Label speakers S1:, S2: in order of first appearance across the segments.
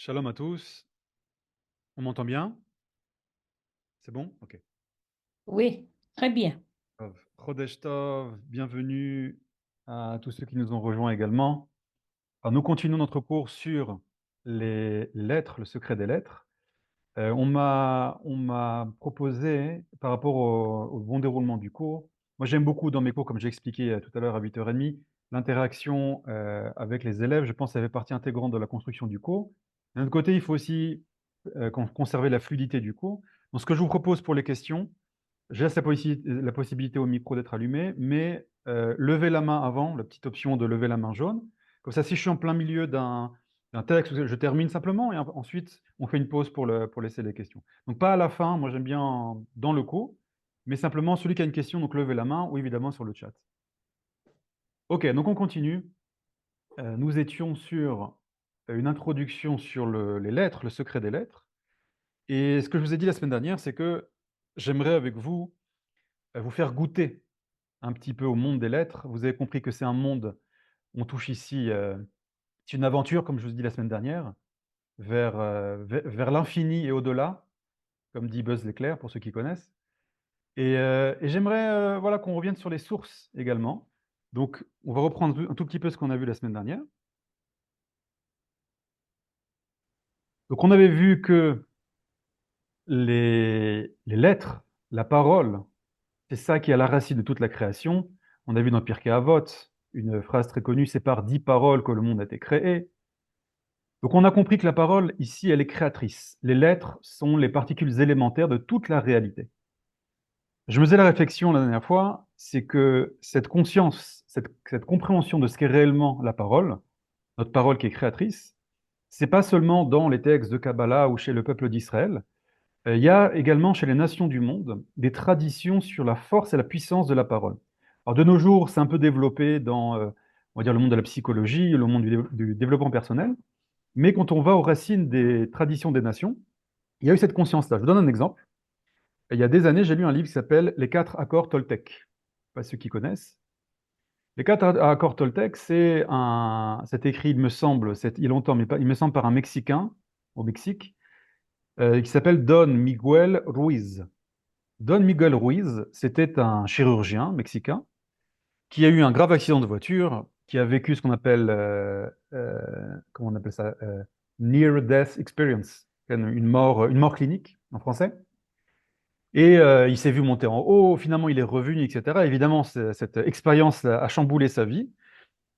S1: Shalom à tous. On m'entend bien? C'est bon? OK.
S2: Oui, très bien.
S1: Tov. Chodesh Tov, bienvenue à tous ceux qui nous ont rejoints également. Alors, nous continuons notre cours sur les lettres, le secret des lettres. On m'a proposé, par rapport au bon déroulement du cours, moi j'aime beaucoup dans mes cours, comme j'ai expliqué tout à l'heure à 8h30, l'interaction avec les élèves. Je pense que ça fait partie intégrante de la construction du cours. D'un autre côté, il faut aussi conserver la fluidité du cours. Donc, ce que je vous propose pour les questions, je laisse la possibilité au micro d'être allumé, mais levez la main avant, la petite option de lever la main jaune. Comme ça, si je suis en plein milieu d'un texte, je termine simplement et ensuite on fait une pause pour laisser les questions. Donc pas à la fin, moi j'aime bien dans le cours, mais simplement celui qui a une question, donc levez la main ou évidemment sur le chat. Ok, donc on continue. Nous étions sur une introduction sur les lettres, le secret des lettres. Et ce que je vous ai dit la semaine dernière, c'est que j'aimerais avec vous vous faire goûter un petit peu au monde des lettres. Vous avez compris que c'est un monde, on touche ici, c'est une aventure, comme je vous ai dit la semaine dernière, vers l'infini et au-delà, comme dit Buzz l'éclair, pour ceux qui connaissent. Et j'aimerais voilà, qu'on revienne sur les sources également. Donc, on va reprendre un tout petit peu ce qu'on a vu la semaine dernière. Donc, on avait vu que les lettres, la parole, c'est ça qui est à la racine de toute la création. On a vu dans Pirkei Avot une phrase très connue, c'est par 10 paroles que le monde a été créé. Donc on a compris que la parole, ici, elle est créatrice. Les lettres sont les particules élémentaires de toute la réalité. Je me faisais la réflexion la dernière fois, c'est que cette conscience, cette compréhension de ce qu'est réellement la parole, notre parole qui est créatrice, c'est pas seulement dans les textes de Kabbalah ou chez le peuple d'Israël. Il y a également chez les nations du monde des traditions sur la force et la puissance de la parole. Alors de nos jours, c'est un peu développé dans, on va dire, le monde de la psychologie, le monde du développement personnel. Mais quand on va aux racines des traditions des nations, il y a eu cette conscience-là. Je vous donne un exemple. Il y a des années, j'ai lu un livre qui s'appelle Les quatre accords Toltec. Pas ceux qui connaissent. Les quatre accords Toltec, c'est écrit, il me semble, il y a longtemps, mais pas, il me semble par un Mexicain au Mexique, qui s'appelle Don Miguel Ruiz. Don Miguel Ruiz, c'était un chirurgien mexicain qui a eu un grave accident de voiture, qui a vécu ce qu'on appelle, comment on appelle ça, near death experience, une mort clinique en français. Et il s'est vu monter en haut, finalement il est revenu, etc. Évidemment, cette expérience a chamboulé sa vie.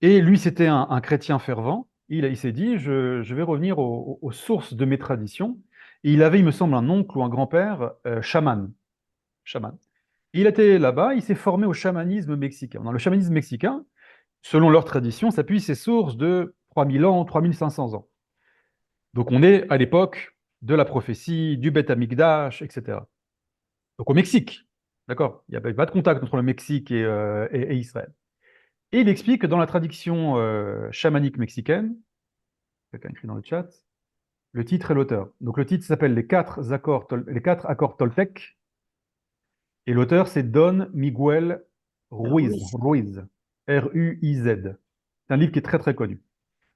S1: Et lui, c'était un chrétien fervent. Il s'est dit, je vais revenir aux sources de mes traditions. Et il avait, il me semble, un oncle ou un grand-père chaman. Chaman. Il était là-bas, il s'est formé au chamanisme mexicain. Dans le chamanisme mexicain, selon leur tradition, ça puise ses sources de 3000 ans, 3500 ans. Donc on est à l'époque de la prophétie, du Beth Amikdash, etc. Donc au Mexique, d'accord? Il n'y avait pas de contact entre le Mexique et Israël. Et il explique que dans la tradition chamanique mexicaine, quelqu'un écrit dans le chat, le titre et l'auteur. Donc le titre s'appelle les quatre accords Toltec, et l'auteur c'est Don Miguel Ruiz,
S2: Ruiz.
S1: Ruiz, R-U-I-Z. C'est un livre qui est très très connu.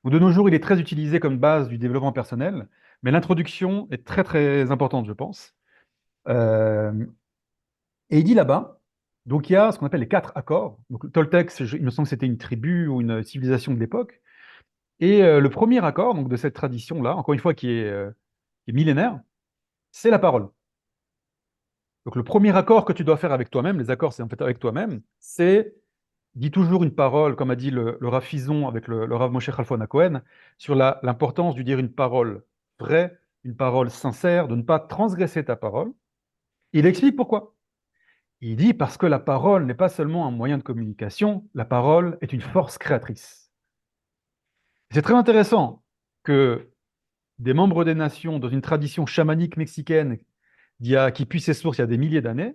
S1: Donc, de nos jours, il est très utilisé comme base du développement personnel, mais l'introduction est très très importante, je pense. Euh, et il dit là-bas, donc il y a ce qu'on appelle les quatre accords. Donc Toltec, il me semble que c'était une tribu ou une civilisation de l'époque. Et le premier accord, donc de cette tradition-là, encore une fois qui est millénaire, c'est la parole. Donc le premier accord que tu dois faire avec toi-même, les accords c'est en fait avec toi-même, c'est dis toujours une parole, comme a dit le Rav Fison avec le Rav Moshe Khalfon Cohen, sur l'importance de dire une parole vraie, une parole sincère, de ne pas transgresser ta parole. Il explique pourquoi. Il dit parce que la parole n'est pas seulement un moyen de communication, la parole est une force créatrice. C'est très intéressant que des membres des nations, dans une tradition chamanique mexicaine qui puise ses sources il y a des milliers d'années,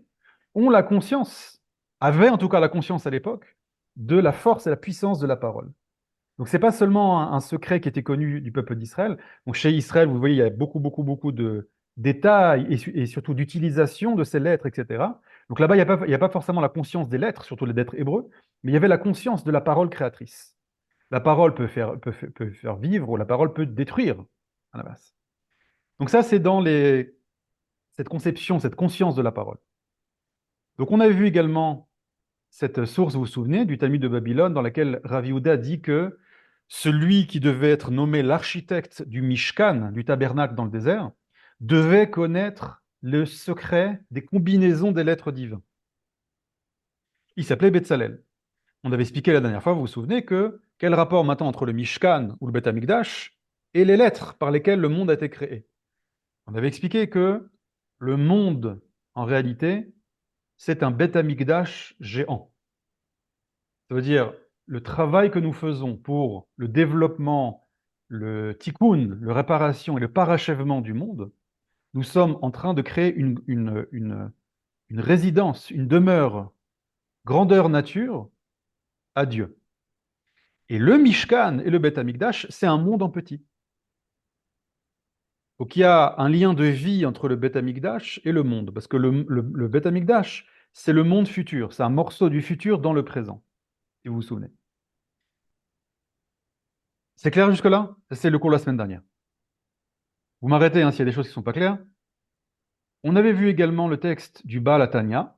S1: ont la conscience, avaient en tout cas la conscience à l'époque, de la force et la puissance de la parole. Donc c'est pas seulement un secret qui était connu du peuple d'Israël. Donc chez Israël, vous voyez, il y a beaucoup, beaucoup, beaucoup de détails et surtout d'utilisation de ces lettres, etc. Donc là-bas, il y a pas forcément la conscience des lettres, surtout les lettres hébreux, mais il y avait la conscience de la parole créatrice. La parole peut faire vivre, ou la parole peut détruire. à la base. Donc ça, c'est dans cette conception, cette conscience de la parole. Donc on a vu également cette source, vous vous souvenez, du Talmud de Babylone, dans laquelle Rav Yehuda dit que celui qui devait être nommé l'architecte du Mishkan, du tabernacle dans le désert, devait connaître le secret des combinaisons des lettres divines. Il s'appelait Betzalel. On avait expliqué la dernière fois, vous vous souvenez, que quel rapport maintenant entre le Mishkan ou le Beth Amikdash et les lettres par lesquelles le monde a été créé. On avait expliqué que le monde, en réalité, c'est un Beth Amikdash géant. Ça veut dire le travail que nous faisons pour le développement, le tikkun, la réparation et le parachèvement du monde, nous sommes en train de créer une résidence, une demeure, grandeur nature à Dieu. Et le Mishkan et le Beth Amikdash, c'est un monde en petit. Donc il y a un lien de vie entre le Beth Amikdash et le monde, parce que le Beth Amikdash, c'est le monde futur, c'est un morceau du futur dans le présent, si vous vous souvenez. C'est clair jusque-là? C'est le cours de la semaine dernière. Vous m'arrêtez hein, s'il y a des choses qui ne sont pas claires. On avait vu également le texte du Baal Hatanya,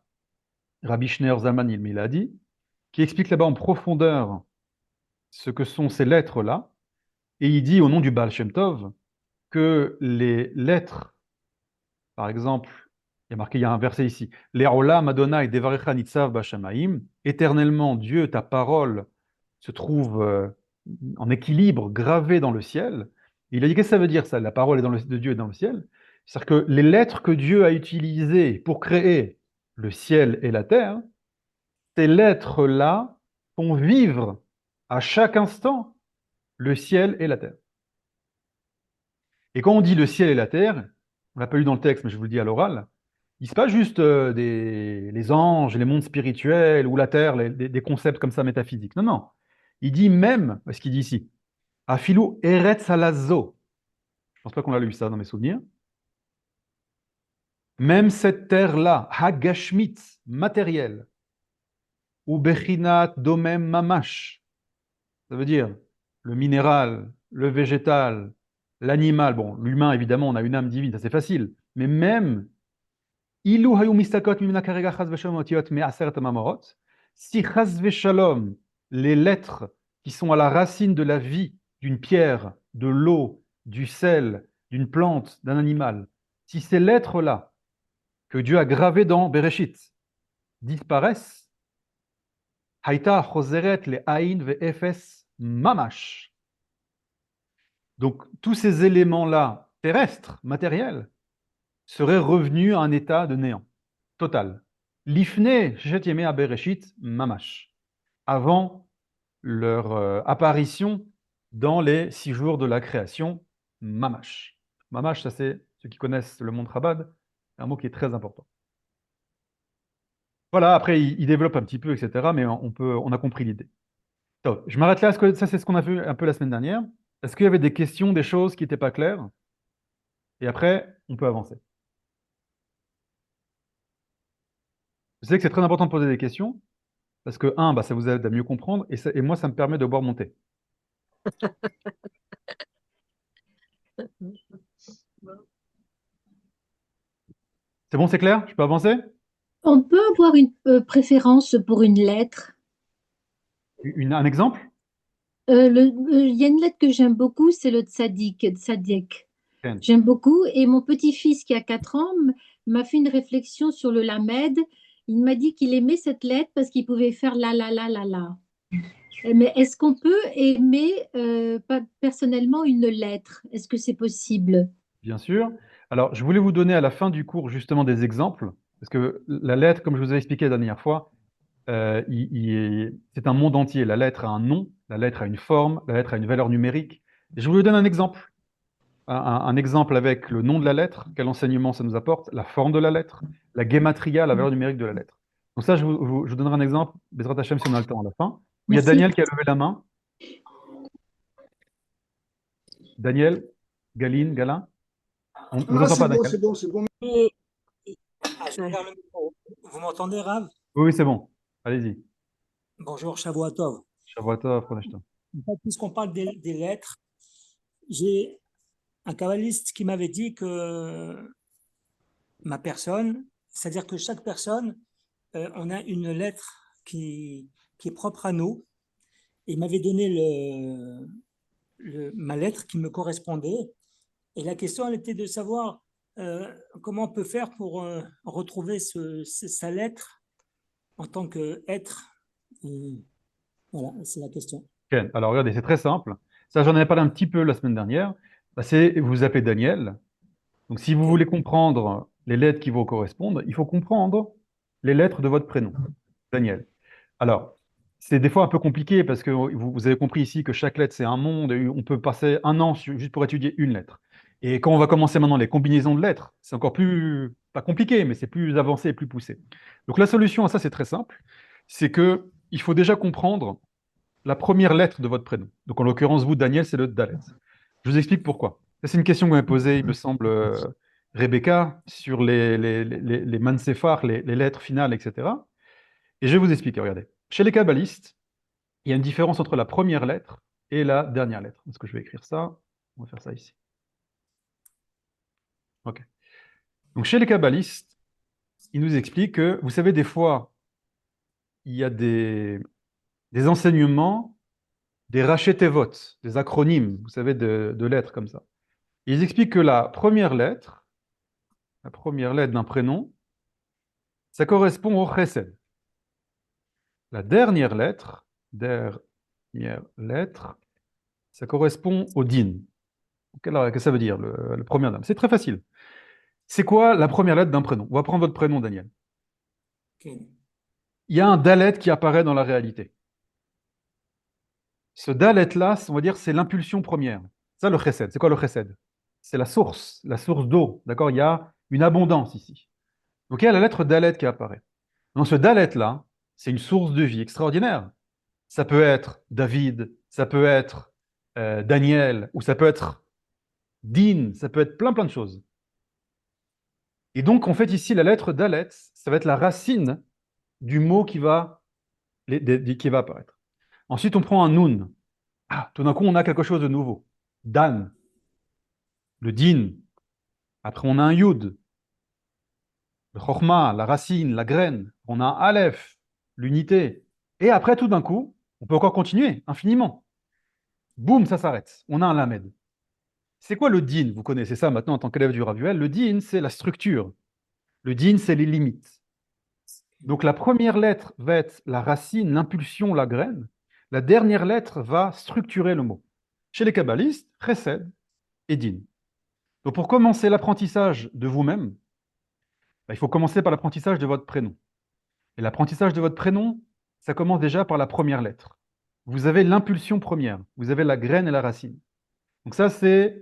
S1: Rabbi Schneur Zalman il-Miladi, qui explique là-bas en profondeur ce que sont ces lettres-là, et il dit au nom du Baal Shem Tov que les lettres, par exemple, il y a un verset ici, Le'olam Adonai devarecha nitzav b'shamaim, éternellement Dieu, ta parole se trouve en équilibre, gravé dans le ciel. Il a dit, qu'est-ce que ça veut dire ça? La parole est de Dieu est dans le ciel. C'est-à-dire que les lettres que Dieu a utilisées pour créer le ciel et la terre, ces lettres-là font vivre à chaque instant le ciel et la terre. Et quand on dit le ciel et la terre, on l'a pas lu dans le texte, mais je vous le dis à l'oral, il ne se passe juste les anges, les mondes spirituels ou la terre, des concepts comme ça métaphysiques. Non, non. Il dit même, ce qu'il dit ici, Afilou Eretz Alazo. Je ne pense pas qu'on a lu ça dans mes souvenirs. Même cette terre-là, Hagashmit, matérielle, ou Bechinat Domem Mamash, ça veut dire le minéral, le végétal, l'animal. Bon, l'humain, évidemment, on a une âme divine, ça c'est facile. Mais même, Ilu Hayu Mistakot Mimna Karega Chaz Veshalom Otiot Me'aseret Mamorot, si Chaz Veshalom, les lettres qui sont à la racine de la vie d'une pierre, de l'eau, du sel, d'une plante, d'un animal, si ces lettres-là, que Dieu a gravées dans Bereshit, disparaissent, Haïta Choseret le Aïn ve Efes Mamash. Donc, tous ces éléments-là, terrestres, matériels, seraient revenus à un état de néant total. L'ifne, Shechet Yemei Bereshit, Mamash. Avant leur apparition dans les 6 jours de la création, Mamash. Mamash, ça c'est ceux qui connaissent le monde Chabad, un mot qui est très important. Voilà, après il développe un petit peu, etc. Mais on a compris l'idée. Donc, je m'arrête là, ça c'est ce qu'on a vu un peu la semaine dernière. Est-ce qu'il y avait des questions, des choses qui n'étaient pas claires? Et après, on peut avancer. Je sais que c'est très important de poser des questions, parce que, un, bah, ça vous aide à mieux comprendre, et moi, ça me permet de boire mon thé. C'est bon, c'est clair? Je peux avancer?
S2: On peut avoir une préférence pour une lettre.
S1: Un exemple?
S2: Il y a une lettre que j'aime beaucoup, c'est le tzadik.
S1: Ken.
S2: J'aime beaucoup. Et mon petit-fils qui a 4 ans m'a fait une réflexion sur le lamed. Il m'a dit qu'il aimait cette lettre parce qu'il pouvait faire la la la la la. Mais est-ce qu'on peut aimer pas personnellement une lettre? Est-ce que c'est possible?
S1: Bien sûr. Alors, je voulais vous donner à la fin du cours justement des exemples, parce que la lettre, comme je vous ai expliqué la dernière fois, c'est un monde entier. La lettre a un nom, la lettre a une forme, la lettre a une valeur numérique. Et je vous donne un exemple. Un exemple avec le nom de la lettre, quel enseignement ça nous apporte, la forme de la lettre, la gematria, la valeur numérique de la lettre. Donc ça, je vous donnerai un exemple, Bezrat Hashem, si on a le temps à la fin, où il y a
S2: Merci.
S1: Daniel qui a levé la main. Daniel, Galine, Galin. On ne vous
S3: Ah,
S1: entend pas,
S3: c'est bon,
S1: Daniel.
S3: c'est bon, c'est bon.
S4: Et- je ferme le micro. Vous m'entendez, Rav?
S1: Oui, oui, c'est bon. Allez-y.
S4: Bonjour, Shavuot Tov.
S1: Shavuot Tov, Chodesh Tov.
S4: En fait, puisqu'on parle des lettres, j'ai un kabbaliste qui m'avait dit que ma personne, c'est-à-dire que chaque personne, on a une lettre qui est propre à nous. Il m'avait donné ma lettre qui me correspondait. Et la question, elle était de savoir comment on peut faire pour retrouver sa lettre en tant qu'être. Voilà, c'est la question.
S1: Ok. Alors regardez, c'est très simple. Ça, j'en avais parlé un petit peu la semaine dernière. Bah, vous vous appelez Daniel. Donc si vous
S4: Ok.
S1: voulez comprendre les lettres qui vous correspondent, il faut comprendre les lettres de votre prénom, Daniel. Alors, c'est des fois un peu compliqué parce que vous avez compris ici que chaque lettre, c'est un monde et on peut passer un an juste pour étudier une lettre. Et quand on va commencer maintenant les combinaisons de lettres, c'est encore plus, pas compliqué, mais c'est plus avancé et plus poussé. Donc la solution à ça, c'est très simple. C'est que il faut déjà comprendre la première lettre de votre prénom. Donc en l'occurrence, vous, Daniel, c'est le Dalet. Je vous explique pourquoi. Ça, c'est une question que vous m'avez posée, il me semble, Rebecca, sur les manséphars, les lettres finales, etc. Et je vais vous expliquer, regardez. Chez les kabbalistes, il y a une différence entre la première lettre et la dernière lettre. Est-ce que je vais écrire ça? On va faire ça ici. OK. Donc chez les kabbalistes, ils nous expliquent que, vous savez, des fois, il y a des enseignements, des rachetevot, des acronymes, vous savez, de lettres comme ça. Ils expliquent que la première lettre d'un prénom, ça correspond au chesed. La dernière lettre, ça correspond au din. Qu'est-ce que ça veut dire, le premier dame? C'est très facile. C'est quoi la première lettre d'un prénom? On va prendre votre prénom, Daniel.
S4: Ok.
S1: Il y a un dalet qui apparaît dans la réalité. Ce dalet-là, on va dire, c'est l'impulsion première. Ça, le chesed. C'est quoi le chesed? C'est la source d'eau. D'accord? Il y a une abondance ici. Donc, il y a la lettre dalet qui apparaît. Dans ce dalet-là, c'est une source de vie extraordinaire. Ça peut être David, ça peut être Daniel, ou ça peut être Din, ça peut être plein de choses. Et donc, en fait, ici, la lettre Dalet, ça va être la racine du mot qui va apparaître. Ensuite, on prend un Nun. Ah, tout d'un coup, on a quelque chose de nouveau. Dan, le Din. Après, on a un Yud, le Chochma, la racine, la graine. On a un Aleph, l'unité. Et après, tout d'un coup, on peut encore continuer infiniment. Boum, ça s'arrête. On a un Lamed. C'est quoi le din? Vous connaissez ça maintenant en tant qu'élève du Ravuel. Le din, c'est la structure. Le din, c'est les limites. Donc la première lettre va être la racine, l'impulsion, la graine. La dernière lettre va structurer le mot. Chez les kabbalistes, chesed et din. Donc pour commencer l'apprentissage de vous-même, bah, il faut commencer par l'apprentissage de votre prénom. Et l'apprentissage de votre prénom, ça commence déjà par la première lettre. Vous avez l'impulsion première, vous avez la graine et la racine. Donc ça, c'est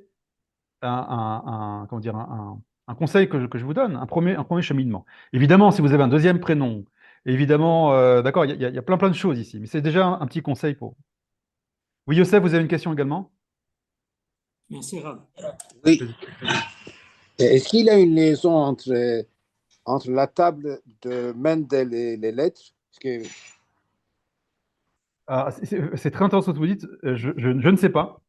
S1: comment dire, un conseil que je vous donne, un premier cheminement. Évidemment, si vous avez un deuxième prénom, évidemment, d'accord, il y a plein de choses ici, mais c'est déjà un petit conseil pour vous. Oui, Youssef, vous avez une question également?
S4: Merci, Rav.
S3: Oui. Est-ce qu'il y a une liaison entre la table de Mendel et les lettres? Parce que...
S1: Ah, c'est très intéressant ce que vous dites. Je ne sais pas,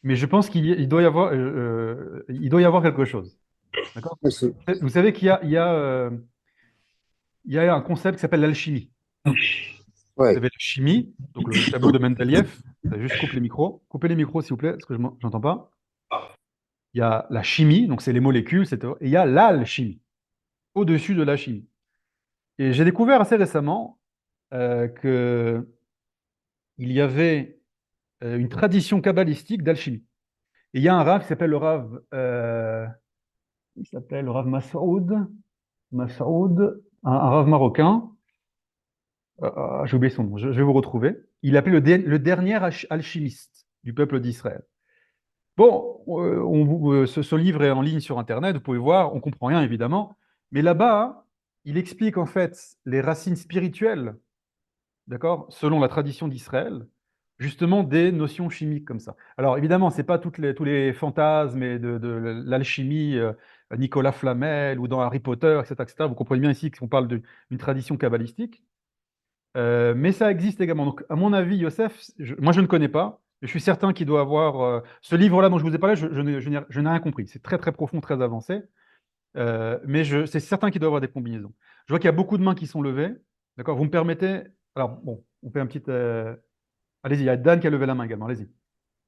S1: mais je pense il doit y avoir, il doit y avoir quelque chose. D'accord?
S3: Merci.
S1: Vous savez il y a un concept qui s'appelle l'alchimie. Vous
S3: Ouais.
S1: avez la chimie, donc le tableau de Mendeleïev. Juste coupe les micros. Coupez les micros, s'il vous plaît, parce que je n'entends pas. Il y a la chimie, donc c'est les molécules, etc. Et il y a l'alchimie, au-dessus de la chimie. Et j'ai découvert assez récemment qu'il y avait une tradition kabbalistique d'alchimie. Et il y a un rave qui s'appelle le rave Massoud, un rave marocain. J'ai oublié son nom, je vais vous retrouver. Il appelait le dernier alchimiste du peuple d'Israël. Bon, ce livre est en ligne sur Internet, vous pouvez voir, on comprend rien évidemment, mais là-bas, il explique en fait les racines spirituelles, d'accord, selon la tradition d'Israël, justement des notions chimiques comme ça. Alors évidemment, c'est pas tous les fantasmes et de l'alchimie, Nicolas Flamel ou dans Harry Potter, etc., etc. Vous comprenez bien ici qu'on parle d'une tradition kabbalistique, mais ça existe également. Donc, à mon avis, Youssef, moi je ne connais pas, Et je suis certain qu'il doit avoir... ce livre-là dont je vous ai parlé, je n'ai rien compris. C'est très, très profond, très avancé. Mais c'est certain qu'il doit avoir des combinaisons. Je vois qu'il y a beaucoup de mains qui sont levées. D'accord? Vous me permettez... Alors, bon, on fait un petit... Allez-y, il y a Dan qui a levé la main également. Allez-y.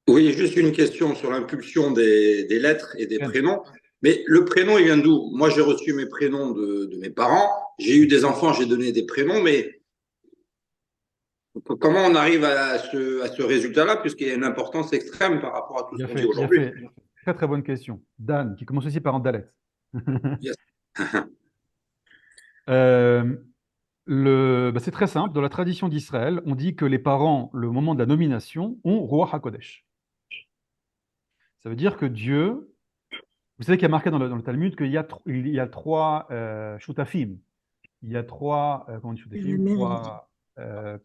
S5: Oui, juste une question sur l'impulsion des lettres et des
S1: Dan.
S5: prénoms. Mais le prénom, il vient d'où? Moi, j'ai reçu mes prénoms de mes parents. J'ai eu des enfants, j'ai donné des prénoms, mais comment on arrive à ce résultat-là, puisqu'il y a une importance extrême par rapport à tout ce
S1: Bien
S5: qu'on dit
S1: fait, bien
S5: aujourd'hui?
S1: fait. Très, très bonne question. Dan, qui commence aussi par un Dalet.
S5: Yes.
S1: Euh, c'est très simple. Dans la tradition d'Israël, on dit que les parents, le moment de la nomination, ont Roi HaKodesh. Ça veut dire que Dieu, vous savez qu'il y a marqué dans le Talmud il y a trois shutafim. Il y a trois, comment on dit shutafim? Trois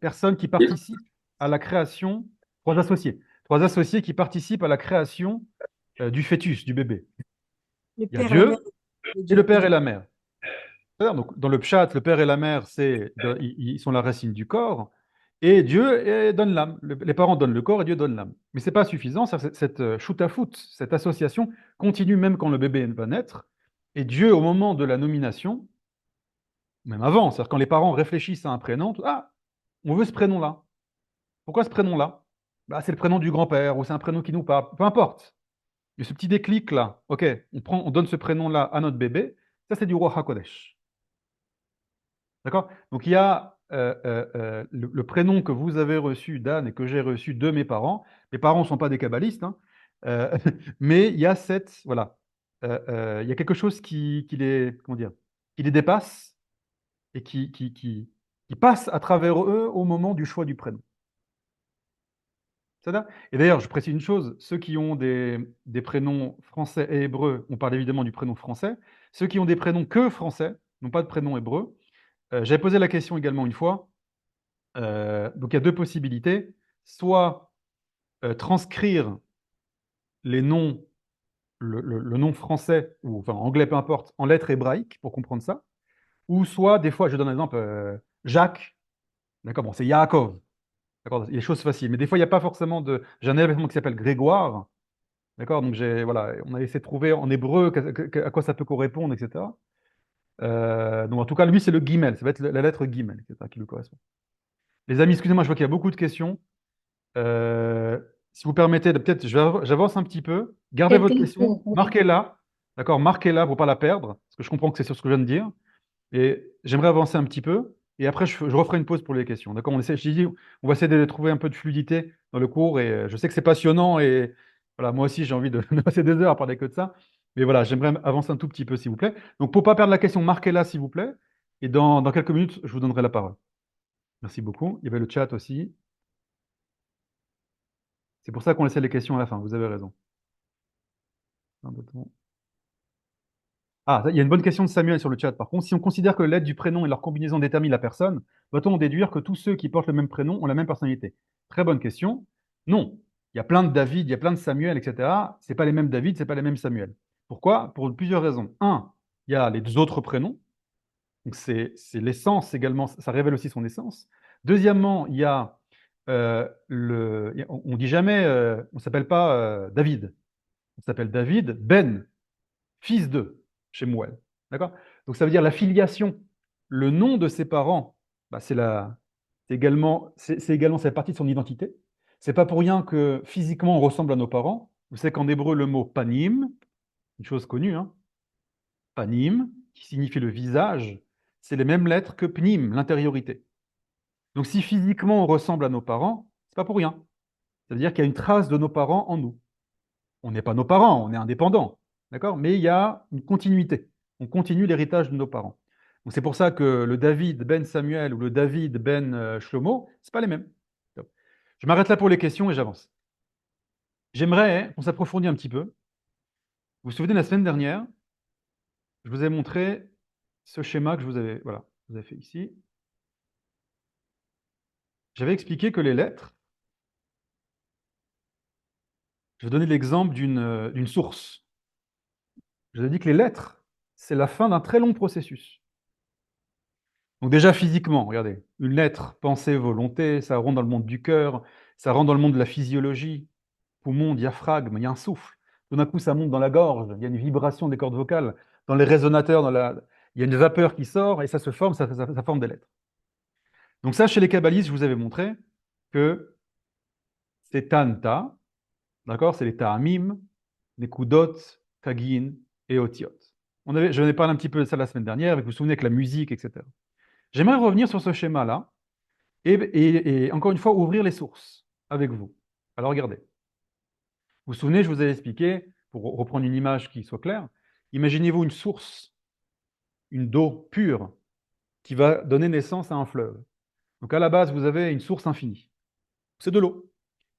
S1: personnes qui participent à la création, trois associés. Trois associés qui participent à la création du fœtus, du bébé.
S2: Le
S1: Il y a
S2: père, la mère
S1: Dieu
S2: et
S1: et le
S2: Dieu.
S1: père et la mère. Donc, dans le pshat, le père et la mère, ils sont la racine du corps, et Dieu donne l'âme. Les parents donnent le corps et Dieu donne l'âme. Mais ce n'est pas suffisant, cette shoot-à-foot, cette association continue même quand le bébé va naître, et Dieu, au moment de la nomination, même avant, c'est-à-dire quand les parents réfléchissent à un prénom, ah, on veut ce prénom-là. Pourquoi ce prénom-là? Bah, c'est le prénom du grand-père, ou c'est un prénom qui nous parle, peu importe. Mais ce petit déclic-là, ok, on donne ce prénom-là à notre bébé, ça c'est du roi HaKodesh. D'accord? Donc il y a le prénom que vous avez reçu, Dan, et que j'ai reçu de mes parents. Mes parents ne sont pas des kabbalistes, hein, euh, mais il y a voilà, il y a quelque chose qui les, comment dire, qui les dépasse et qui passe à travers eux au moment du choix du prénom. C'est ça? Et d'ailleurs, je précise une chose, ceux qui ont des prénoms français et hébreux, on parle évidemment du prénom français, ceux qui ont des prénoms que français, n'ont pas de prénom hébreu. J'avais posé la question également une fois. Donc il y a deux possibilités. Soit transcrire les noms, le nom français, ou enfin anglais, peu importe, en lettres hébraïques pour comprendre ça. Ou soit, des fois, je donne un exemple, Jacques, d'accord, bon, c'est Yaakov, d'accord, il y a des choses faciles. Mais des fois, il n'y a pas forcément de. J'ai un événement qui s'appelle Grégoire, d'accord, donc voilà, on a essayé de trouver en hébreu à quoi ça peut correspondre, etc. Donc en tout cas, lui, c'est le guimel, ça va être la lettre guimel, etc., qui lui correspond. Les amis, excusez-moi, je vois qu'il y a beaucoup de questions. Si vous permettez, peut-être j'avance un petit peu. Gardez votre question, marquez-la, d'accord, marquez-la pour ne pas la perdre, parce que je comprends que c'est sur ce que je viens de dire. Et j'aimerais avancer un petit peu, et après je referai une pause pour les questions. D'accord, on va essayer de trouver un peu de fluidité dans le cours, et je sais que c'est passionnant, et voilà, moi aussi j'ai envie de passer des heures à parler que de ça. Mais voilà, j'aimerais avancer un tout petit peu, s'il vous plaît. Donc pour ne pas perdre la question, marquez-la, s'il vous plaît, et dans quelques minutes, je vous donnerai la parole. Merci beaucoup. Il y avait le chat aussi. C'est pour ça qu'on laissait les questions à la fin, vous avez raison. Ah, il y a une bonne question de Samuel sur le chat. Par contre, si on considère que les lettres du prénom et leur combinaison déterminent la personne, doit-on en déduire que tous ceux qui portent le même prénom ont la même personnalité? Très bonne question. Non. Il y a plein de David, il y a plein de Samuel, etc. Ce n'est pas les mêmes David, ce n'est pas les mêmes Samuel. Pourquoi? Pour plusieurs raisons. Un, il y a les deux autres prénoms. Donc c'est l'essence également, ça révèle aussi son essence. Deuxièmement, il y a on dit jamais, on ne s'appelle pas David. On s'appelle David Ben, fils de, chez Mouel. D'accord? Donc ça veut dire la filiation. Le nom de ses parents, bah, c'est également, ça fait partie de son identité. C'est pas pour rien que physiquement on ressemble à nos parents. Vous savez qu'en hébreu, le mot panim, une chose connue, hein, panim, qui signifie le visage, c'est les mêmes lettres que pnim, l'intériorité. Donc si physiquement on ressemble à nos parents, c'est pas pour rien. Ça veut dire qu'il y a une trace de nos parents en nous. On n'est pas nos parents, on est indépendants, d'accord? Mais il y a une continuité. On continue l'héritage de nos parents. Donc c'est pour ça que le David ben Samuel ou le David ben Shlomo, c'est pas les mêmes. Je m'arrête là pour les questions et j'avance. J'aimerais qu'on s'approfondisse un petit peu. Vous vous souvenez, la semaine dernière, je vous ai montré ce schéma que je vous ai fait ici. J'avais expliqué que les lettres, je vais donner l'exemple d'une source. Je vous ai dit que les lettres, c'est la fin d'un très long processus. Donc déjà physiquement, regardez, une lettre, pensée, volonté, ça rentre dans le monde du cœur, Ça rentre dans le monde de la physiologie, poumon, diaphragme, il y a un souffle. Tout d'un coup, ça monte dans la gorge, il y a une vibration des cordes vocales. Dans les résonateurs, il y a une vapeur qui sort et ça se forme, ça forme des lettres. Donc ça, chez les kabbalistes, je vous avais montré que c'est Tanta, d'accord? C'est les Ta'amim, les Kudot, Kagin et Otiot. Je n'ai parlé un petit peu de ça la semaine dernière, vous vous souvenez avec la musique, etc. J'aimerais revenir sur ce schéma-là et encore une fois, ouvrir les sources avec vous. Alors regardez. Vous vous souvenez, je vous avais expliqué, pour reprendre une image qui soit claire, imaginez-vous une source, une eau pure, qui va donner naissance à un fleuve. Donc à la base, vous avez une source infinie. C'est de l'eau.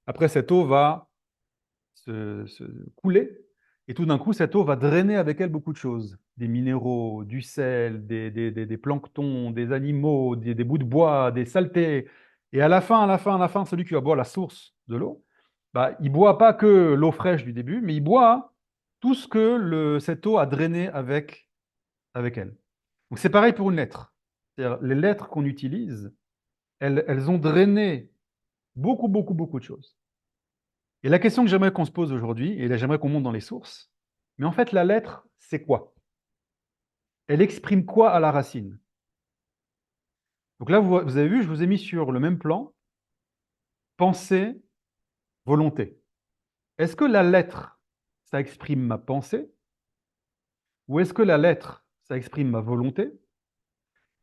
S1: Après, cette eau va se couler, et tout d'un coup, cette eau va drainer avec elle beaucoup de choses. Des minéraux, du sel, des planctons, des animaux, des bouts de bois, des saletés. Et à la fin, celui qui va boire la source de l'eau, bah, il ne boit pas que l'eau fraîche du début, mais il boit tout ce que cette eau a drainé avec elle. Donc c'est pareil pour une lettre. C'est-à-dire, les lettres qu'on utilise, elles ont drainé beaucoup de choses. Et la question que j'aimerais qu'on se pose aujourd'hui, et là j'aimerais qu'on monte dans les sources, mais en fait la lettre, c'est quoi? Elle exprime quoi à la racine? Donc là, vous avez vu, je vous ai mis sur le même plan, pensée, volonté. Est-ce que la lettre, ça exprime ma pensée? Ou est-ce que la lettre, ça exprime ma volonté?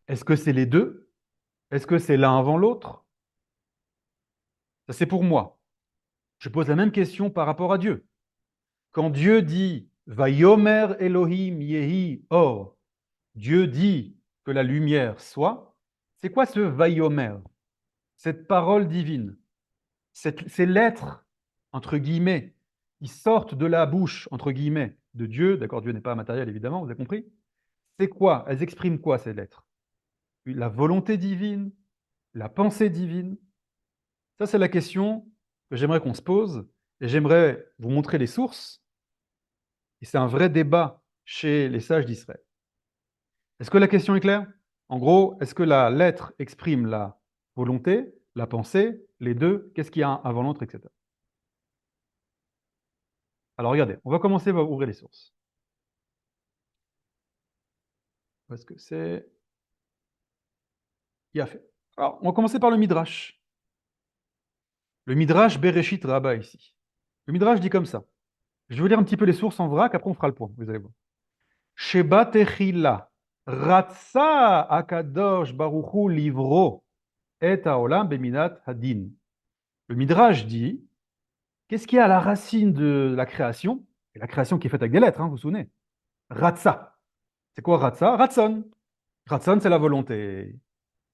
S1: Est-ce que c'est les deux? Est-ce que c'est l'un avant l'autre? Ça, c'est pour moi. Je pose la même question par rapport à Dieu. Quand Dieu dit « Vayomer Elohim Yehi Or », Dieu dit que la lumière soit, c'est quoi ce Vayomer? Cette parole divine, ces lettres, entre guillemets, qui sortent de la bouche, entre guillemets, de Dieu, d'accord, Dieu n'est pas matériel évidemment, vous avez compris? C'est quoi? Elles expriment quoi ces lettres? La volonté divine, la pensée divine. Ça, c'est la question que j'aimerais qu'on se pose, et j'aimerais vous montrer les sources, et c'est un vrai débat chez les sages d'Israël. Est-ce que la question est claire? En gros, est-ce que la lettre exprime la volonté, la pensée, les deux? Qu'est-ce qu'il y a un avant l'autre, etc. Alors regardez, on va commencer à ouvrir les sources. Où est-ce que c'est? Il a fait. Alors, on va commencer par le Midrash. Le Midrash Bereshit Rabbah ici. Le Midrash dit comme ça. Je vais vous lire un petit peu les sources en vrac, après on fera le point, vous allez voir. Sheba techila, ratsa akadosh baruchu livro, et haolam beminat hadin. Le Midrash dit, qu'est-ce qu'il y a à la racine de la création? Et la création qui est faite avec des lettres, hein, vous vous souvenez? Ratsa. C'est quoi Ratsa? Ratson. Ratson, c'est la volonté.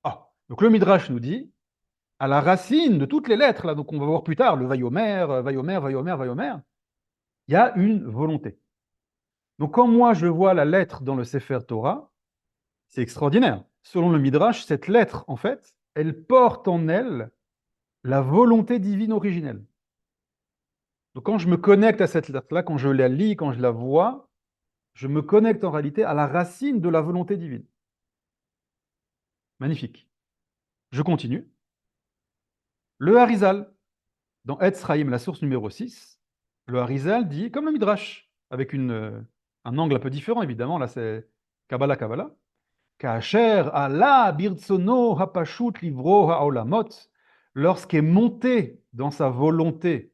S1: Ah. Donc le Midrash nous dit, à la racine de toutes les lettres, là, donc on va voir plus tard, le Vayomer, Vayomer, Vayomer, Vayomer, il y a une volonté. Donc quand moi je vois la lettre dans le Sefer Torah, c'est extraordinaire. Selon le Midrash, cette lettre, en fait, elle porte en elle la volonté divine originelle. Donc quand je me connecte à cette lettre-là, quand je la lis, quand je la vois, je me connecte en réalité à la racine de la volonté divine. Magnifique. Je continue. Le Harizal, dans Etz Chaim, la source numéro 6, le Harizal dit, comme le Midrash, avec un angle un peu différent, évidemment, là c'est Kabbalah, Kacher Allah birtsono hapashut livro haolamot, lorsqu'est monté dans sa volonté,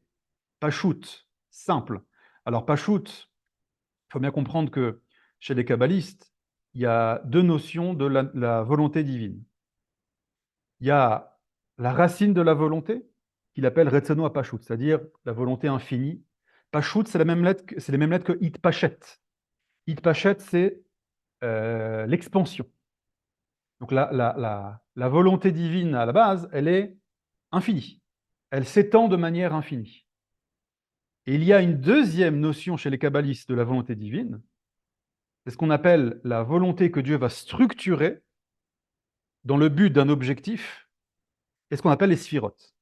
S1: pashut, simple. Alors pashut, il faut bien comprendre que chez les kabbalistes, il y a deux notions de la volonté divine. Il y a la racine de la volonté, qu'il appelle retsono apashut, c'est-à-dire la volonté infinie. Pashut, c'est les mêmes lettres que itpachet. Itpachet, c'est l'expansion. Donc la volonté divine à la base, elle est infinie. Elle s'étend de manière infinie. Et il y a une deuxième notion chez les kabbalistes de la volonté divine, c'est ce qu'on appelle la volonté que Dieu va structurer dans le but d'un objectif, et ce qu'on appelle les sphirotes.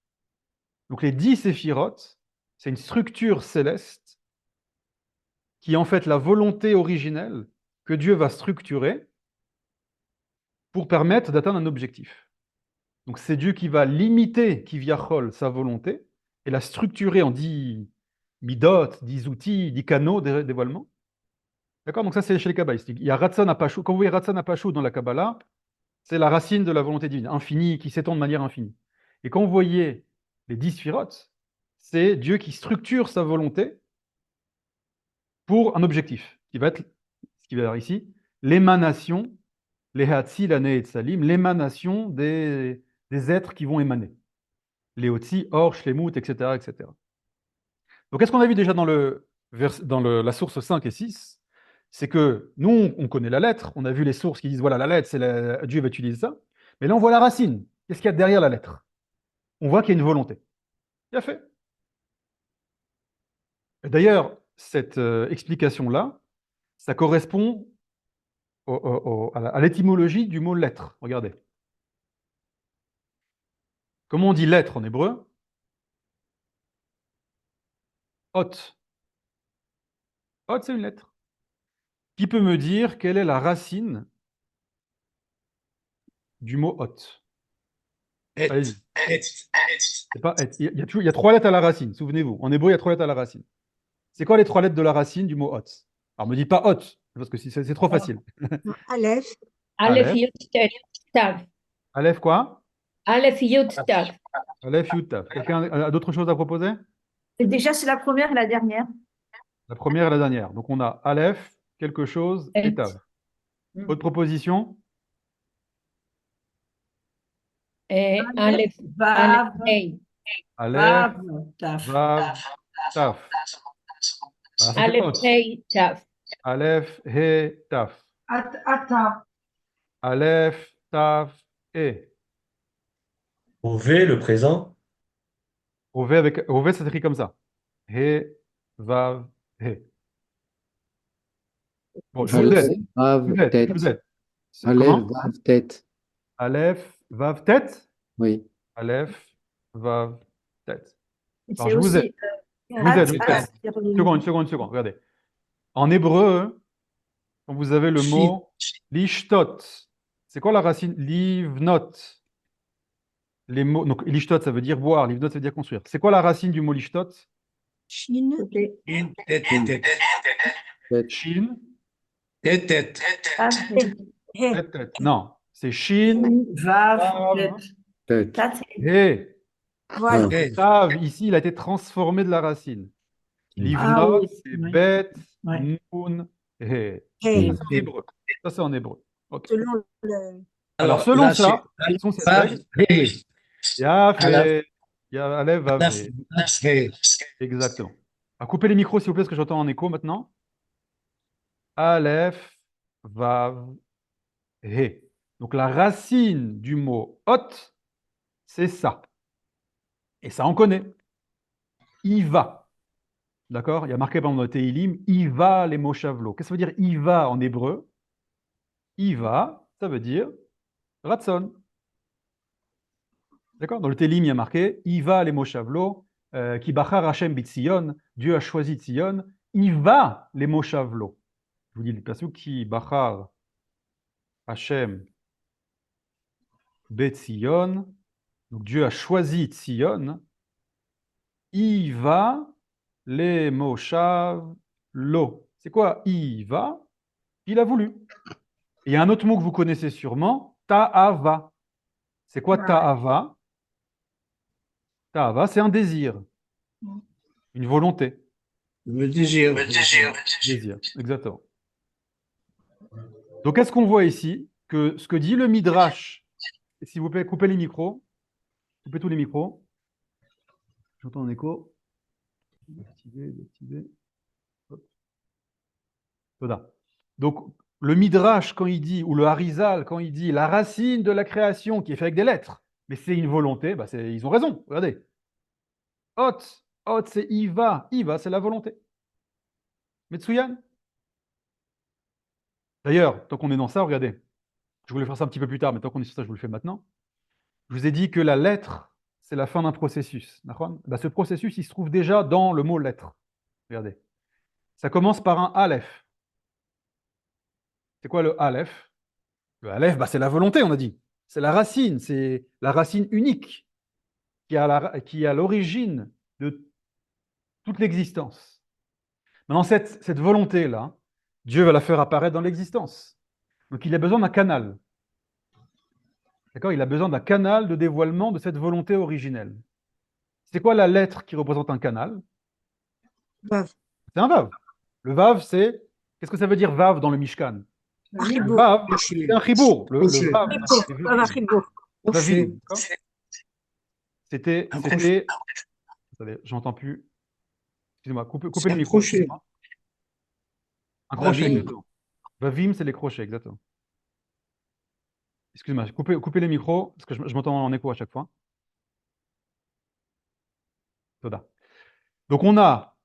S1: Donc les 10 séphirotes, c'est une structure céleste qui est en fait la volonté originelle que Dieu va structurer pour permettre d'atteindre un objectif. Donc c'est Dieu qui va limiter Kivyachol, sa volonté, et la structurer en 10 midot, 10 outils, 10 canaux de dévoilement. D'accord? Donc ça, c'est chez les kabbalistiques. Il y a Ratzon Apashut. Quand vous voyez Ratzon Apashut dans la Kabbalah, c'est la racine de la volonté divine, infinie, qui s'étend de manière infinie. Et quand vous voyez les 10 sphirotes, c'est Dieu qui structure sa volonté pour un objectif, qui va être, ce qui va être ici, l'émanation, les Hatsi, l'Ane et Tsalim, l'émanation des êtres qui vont émaner. Les Otsi, Or, Shlemut, etc., etc. Donc, qu'est-ce qu'on a vu déjà dans la source 5 et 6? C'est que nous, on connaît la lettre, on a vu les sources qui disent, voilà, la lettre, Dieu va utiliser ça. Mais là, on voit la racine. Qu'est-ce qu'il y a derrière la lettre? On voit qu'il y a une volonté. Il a fait. Et d'ailleurs, cette explication-là, ça correspond à l'étymologie du mot lettre. Regardez. Comment on dit lettre en hébreu? Hot. Hot, c'est une lettre. Qui peut me dire quelle est la racine du mot hot?
S3: Et,
S1: Allez-y.
S3: et,
S1: C'est pas et. Il y a 3 lettres à la racine, souvenez-vous. En hébreu, il y a 3 lettres à la racine. C'est quoi les 3 lettres de la racine du mot hot? Alors, me dites pas hot, parce que c'est trop facile.
S6: Aleph.
S1: Aleph.
S7: Aleph, Yud, Tav.
S1: Aleph quoi?
S7: Aleph, Yud, Tav.
S1: Aleph, Yud, Tav. Quelqu'un a d'autres choses à proposer?
S6: Et déjà, c'est la première et la dernière.
S1: La première et la dernière. Donc, on a Aleph, quelque chose, et
S7: Et.
S1: Tav. Autre proposition?
S7: Et Aleph,
S6: Vav.
S7: Aleph, Hey.
S1: Aleph,
S6: Vav. Taf.
S1: Vav, Taf. Voilà, ça fait
S7: Aleph,
S1: hot.
S7: Hey, Tav.
S1: Aleph, He, Taf.
S6: Ata.
S1: Aleph, Taf, He.
S8: Au V, le présent.
S1: Au V, ça s'écrit comme ça. He, Vav, He. Bon, je vous
S3: Aleph,
S1: aide.
S3: Vav,
S1: Je vous aide. Je
S3: Tet.
S1: vous aide.
S3: Aleph,
S1: Comment?
S3: Vav, Tet.
S1: Aleph, Vav, Tet.
S3: Oui.
S1: Aleph, Vav, Tet.
S6: Et
S1: Alors,
S6: c'est
S1: je vous aide.
S6: aussi
S1: Je vous aide. Je vous aide.
S6: At.
S1: Une seconde. Regardez. En hébreu, quand vous avez le mot lishtot, c'est quoi la racine? Livnot. Les mots, donc lishtot, ça veut dire boire. Livnot, ça veut dire construire. C'est quoi la racine du mot lishtot?
S6: Chine.
S1: Shin.
S3: Tet.
S6: He.
S1: Tet. Non, c'est shin.
S6: Vav.
S1: Vav,
S3: Tet.
S6: Tat.
S1: He.
S6: Voilà.
S1: Tav, ici, il a été transformé de la racine. Livnot,
S6: oui,
S1: c'est
S6: oui.
S1: bet,
S6: Ouais.
S1: nun, he.
S6: He.
S1: Ça, c'est en hébreu. Ça, c'est en hébreu. Ok.
S6: Selon le.
S1: Alors, selon ça, selon cette règle, ya fait, ya Aleph, Vav, He. Exactement. À couper les micros, s'il vous plaît, parce que j'entends un écho maintenant. Aleph, Vav, He. Donc, la racine du mot hot, c'est ça. Et ça, on connaît. Il va. D'accord? Il y a marqué par exemple dans le Teilim, il va les moshavlo. Qu'est-ce que ça veut dire il va en hébreu? Il va, ça veut dire ratson. D'accord? Dans le Teilim, il y a marqué il va les moshavlo, ki bachar Hashem bitzion, Dieu a choisi Tzion, il va les moshavlo. Je vous dis le passage qui bachar Hashem betzion, donc Dieu a choisi Tzion, il va les moshavlo. C'est quoi il va? Il a voulu. Et il y a un autre mot que vous connaissez sûrement, ta'ava. C'est quoi ta'ava? Ta'ava, c'est un désir, une volonté.
S3: Le désir.
S1: Désir, exactement. Donc, est-ce qu'on voit ici que ce que dit le Midrash, s'il vous plaît, coupez les micros, coupez tous les micros. J'entends un écho. Activer. Hop. Voilà. Donc, le Midrash, quand il dit, ou le Harizal, quand il dit la racine de la création qui est faite avec des lettres, mais c'est une volonté, bah ils ont raison. Regardez. Hot, c'est Iva, c'est la volonté. Metsuyan. D'ailleurs, tant qu'on est dans ça, regardez. Je voulais faire ça un petit peu plus tard, mais tant qu'on est sur ça, je vous le fais maintenant. Je vous ai dit que la lettre, c'est la fin d'un processus. Bah, ce processus, il se trouve déjà dans le mot lettre. Regardez. Ça commence par un Aleph. C'est quoi le Aleph? Le Aleph, bah, c'est la volonté, on a dit. c'est la racine unique qui est à l'origine de toute l'existence. Maintenant, cette volonté-là, Dieu va la faire apparaître dans l'existence. Donc, il a besoin d'un canal. D'accord? Il a besoin d'un canal de dévoilement de cette volonté originelle. C'est quoi la lettre qui représente un canal?
S6: Vav.
S1: C'est un vav. Le vav, c'est... Qu'est-ce que ça veut dire vav dans le Mishkan? Le
S6: Chibour.
S1: vav, c'est un chibour. Le vav,
S6: Chibour. Vav à chibour.
S1: vavim, d'accord? C'était... Attendez, j'entends plus. Excusez-moi, coupez le micro. Excusez-moi. Un crochet,
S3: Vavim.
S1: exactement. Vavim, c'est les crochets, exactement. Excusez-moi, coupez les micros, parce que je m'entends en écho à chaque fois. Toda. Donc on a,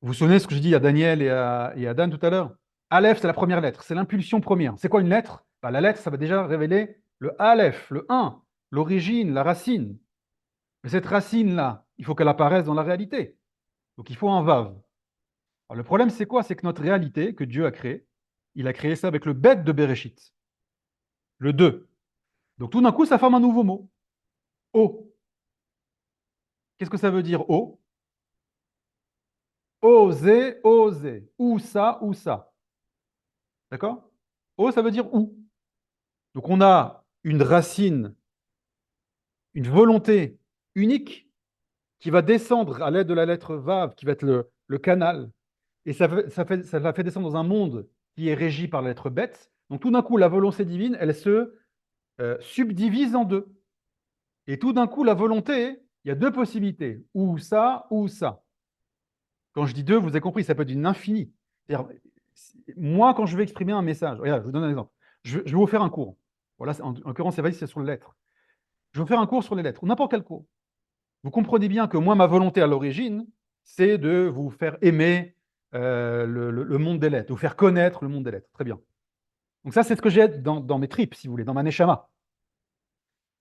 S1: vous vous souvenez ce que je dis à Daniel et à Dan tout à l'heure? Aleph, c'est la première lettre, c'est l'impulsion première. C'est quoi une lettre? Bah, la lettre, ça va déjà révéler le Aleph, le 1, l'origine, la racine. Mais cette racine-là, il faut qu'elle apparaisse dans la réalité. Donc il faut un Vav. Alors, le problème, c'est quoi? C'est que notre réalité, que Dieu a créée, il a créé ça avec le bête de Bereshit, le 2. Donc tout d'un coup, ça forme un nouveau mot. O. Qu'est-ce que ça veut dire O? Oser, oser. Ou ça, ou ça. D'accord? O, ça veut dire où. Donc on a une racine, une volonté unique qui va descendre à l'aide de la lettre Vav, qui va être le canal. Et ça la fait descendre dans un monde qui est régi par la lettre bête. Donc tout d'un coup, la volonté divine, elle se subdivise en deux. Et tout d'un coup, la volonté, il y a deux possibilités. Ou ça, ou ça. Quand je dis deux, vous avez compris, ça peut être une infinie. Moi, quand je veux exprimer un message, regarde, je vous donne un exemple. Je vais vous faire un cours. Voilà, en l'occurrence, c'est sur les lettres. Je vais vous faire un cours sur les lettres, ou n'importe quel cours. Vous comprenez bien que moi, ma volonté à l'origine, c'est de vous faire aimer le monde des lettres, de vous faire connaître le monde des lettres. Très bien. Donc ça, c'est ce que j'ai dans mes tripes, si vous voulez, dans ma neshama.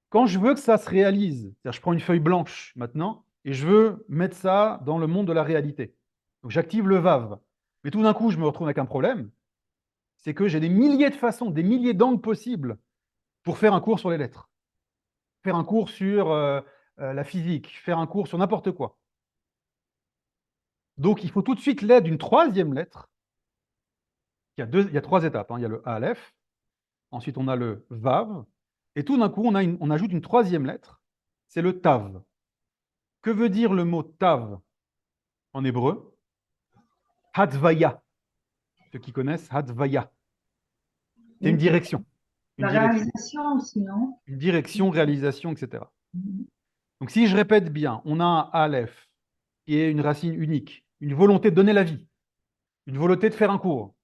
S1: Quand je veux que ça se réalise, c'est-à-dire je prends une feuille blanche maintenant, et je veux mettre ça dans le monde de la réalité. Donc j'active le VAV. Mais tout d'un coup, je me retrouve avec un problème, c'est que j'ai des milliers de façons, des milliers d'angles possibles pour faire un cours sur les lettres, faire un cours sur la physique, faire un cours sur n'importe quoi. Donc il faut tout de suite l'aide d'une troisième lettre. Il y a trois étapes, hein. Il y a le Aleph, ensuite on a le Vav, et tout d'un coup on ajoute une troisième lettre, c'est le Tav. Que veut dire le mot Tav en hébreu? Hadvaya. Ceux qui connaissent, Hadvaya. C'est une direction.
S9: La réalisation aussi, non?
S1: Une direction, réalisation, etc. Donc si je répète bien, on a un Aleph qui est une racine unique, une volonté de donner la vie, une volonté de faire un cours.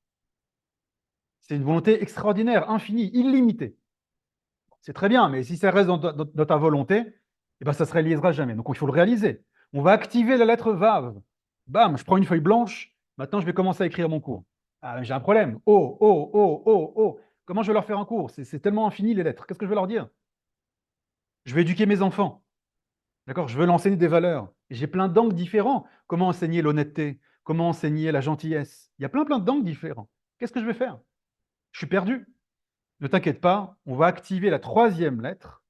S1: C'est une volonté extraordinaire, infinie, illimitée. C'est très bien, mais si ça reste dans ta volonté, eh ben, ça ne se réalisera jamais. Donc il faut le réaliser. On va activer la lettre Vav. Bam, je prends une feuille blanche, maintenant je vais commencer à écrire mon cours. Ah, j'ai un problème. Oh, oh, oh, oh, oh. Comment je vais leur faire un cours? C'est tellement infini les lettres. Qu'est-ce que je vais leur dire? Je vais éduquer mes enfants. D'accord? Je veux leur enseigner des valeurs. Et j'ai plein d'angles différents. Comment enseigner l'honnêteté? Comment enseigner la gentillesse? Il y a plein d'angles différents. Qu'est-ce que je vais faire? Je suis perdu. Ne t'inquiète pas, on va activer la troisième lettre,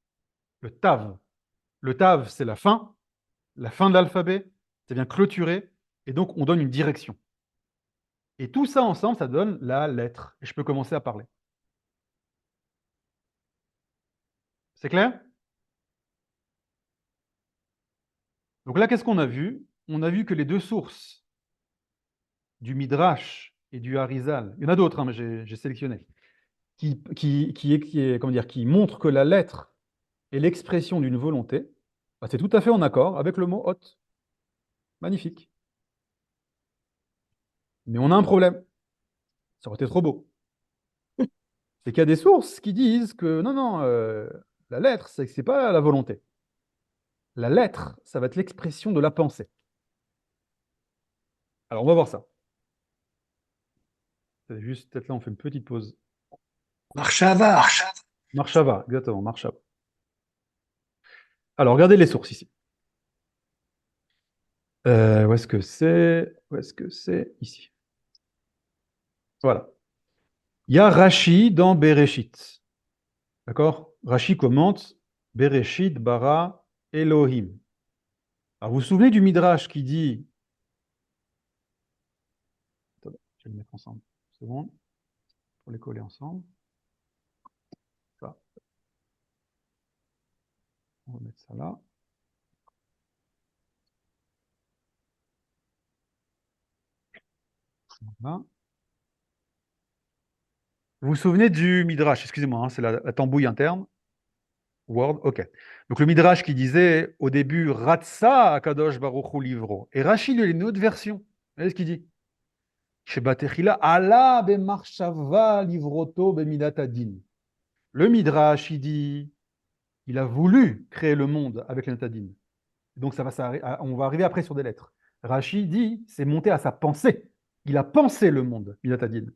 S1: le Tav. Le Tav, c'est la fin de l'alphabet, ça vient clôturer, et donc on donne une direction. Et tout ça ensemble, ça donne la lettre. Et je peux commencer à parler. C'est clair? Donc là, qu'est-ce qu'on a vu? On a vu que les deux sources du Midrash et du Harizal, il y en a d'autres, hein, mais j'ai sélectionné, qui montrent que la lettre est l'expression d'une volonté, bah, c'est tout à fait en accord avec le mot hot. Magnifique. Mais on a un problème. Ça aurait été trop beau. C'est qu'il y a des sources qui disent que non, la lettre, c'est pas la volonté. La lettre, ça va être l'expression de la pensée. Alors, on va voir ça. Juste, peut-être là, on fait une petite pause.
S3: Marshava.
S1: Marshava, exactement, Marshava. Alors, regardez les sources ici. Où est-ce que c'est? Où est-ce que c'est? Ici. Voilà. Il y a Rashi dans Bereshit. D'accord? Rashi commente Bereshit bara Elohim. Alors, vous vous souvenez du Midrash qui dit. Attendez, je vais les mettre ensemble. Une seconde. Pour les coller ensemble. Ça. On va mettre ça là. Voilà. Vous vous souvenez du Midrash, excusez-moi, hein, c'est la tambouille interne. Word, ok. Donc le Midrash qui disait au début Ratsa Akadosh Baruch Hu Livro. Et Rachid, il a une autre version. Vous voyez ce qu'il dit? Shebatechila Allah bemarshava livroto bemidatadin. Le Midrash, il dit il a voulu créer le monde avec l'intadin. Donc on va arriver après sur des lettres. Rachid dit c'est monté à sa pensée. Il a pensé le monde, midatadin.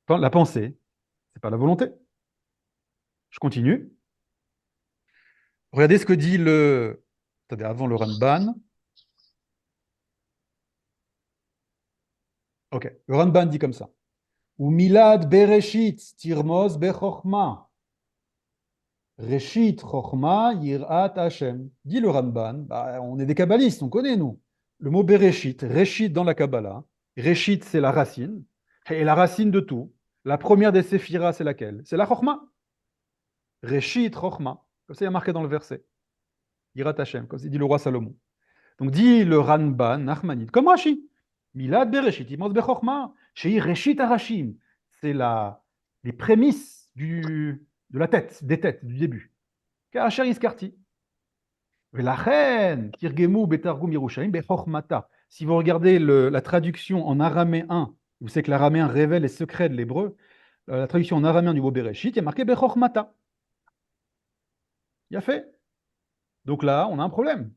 S1: La pensée, c'est pas la volonté. Je continue. Regardez ce que dit le. Attendez, avant le Ramban. Ok, le Ramban dit comme ça. Ou milad bereshit tirmos bechokma. Reshit chokma yirat Hashem. Dit le Ramban. Bah, on est des kabbalistes, on connaît nous. Le mot bereshit, reshit dans la Kabbalah. Reshit, c'est la racine. Et la racine de tout. La première des séphiras, c'est laquelle? C'est la chokma. Reshit chokma. Comme ça, il y a marqué dans le verset. Yirat Hashem, comme dit le roi Salomon. Donc dit le Ramban, Nachmanide, comme Rashi. Milad bereshit, imos bechokma, shei reshit arashim. C'est les prémices de la tête, des têtes, du début. Ka'asher iskarti. Velachen, tirgemu betargum Yerushalayim bechokmata. Si vous regardez la traduction en araméen, vous savez que l'araméen révèle les secrets de l'hébreu, la traduction en araméen du mot bereshit, il y a marqué bechokmata. Il y a fait. Donc là, on a un problème.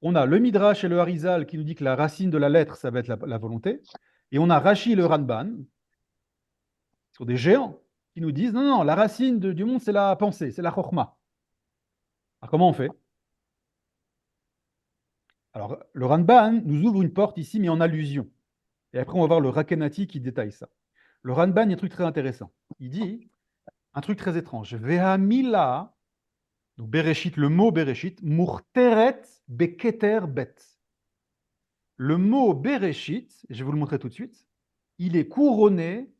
S1: On a le Midrash et le Harizal qui nous dit que la racine de la lettre, ça va être la volonté. Et on a Rashi et le Ramban, sur des géants, qui nous disent non, la racine du monde, c'est la pensée, c'est la chorma. Alors comment on fait? Alors, le Ramban nous ouvre une porte ici, mais en allusion. Et après, on va voir le Rakenati qui détaille ça. Le Ramban, il y a un truc très intéressant. Il dit un truc très étrange. Vehamila, donc Bereshit, le mot Bereshit, murteret beketer bet. Le mot Bereshit, je vais vous le montrer tout de suite, il est couronné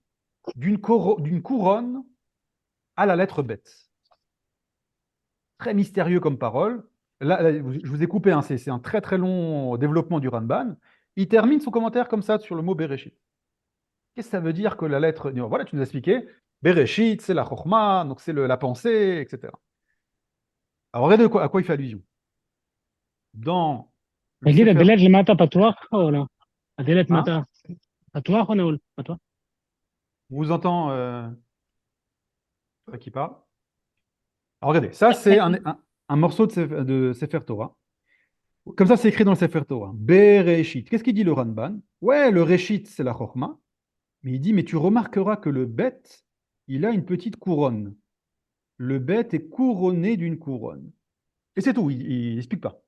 S1: d'une couronne à la lettre bête. Très mystérieux comme parole. Là, je vous ai coupé, hein, c'est un très très long développement du Ramban. Il termine son commentaire comme ça sur le mot Bereshit. Qu'est-ce que ça veut dire que la lettre... Voilà, tu nous as expliqué. Bereshit, c'est la chorma, donc c'est la pensée, etc. Alors regardez à quoi il fait allusion. Dans le
S10: תגיד,
S1: Sefer...
S10: הדלת למטה פתוח או לא? הדלת
S1: Hein?
S10: מטה פתוח או נעול? פתוח?
S1: On vous entend qui parle. Alors regardez, ça c'est un morceau de Sefer Torah. Comme ça, c'est écrit dans le Sefer Torah. Bereshit. Qu'est-ce qu'il dit le Ramban? Ouais, le Reshit, c'est la Chorma. Mais il dit, mais tu remarqueras que le Bet, il a une petite couronne. Le Bet est couronné d'une couronne. Et c'est tout, il n'explique pas.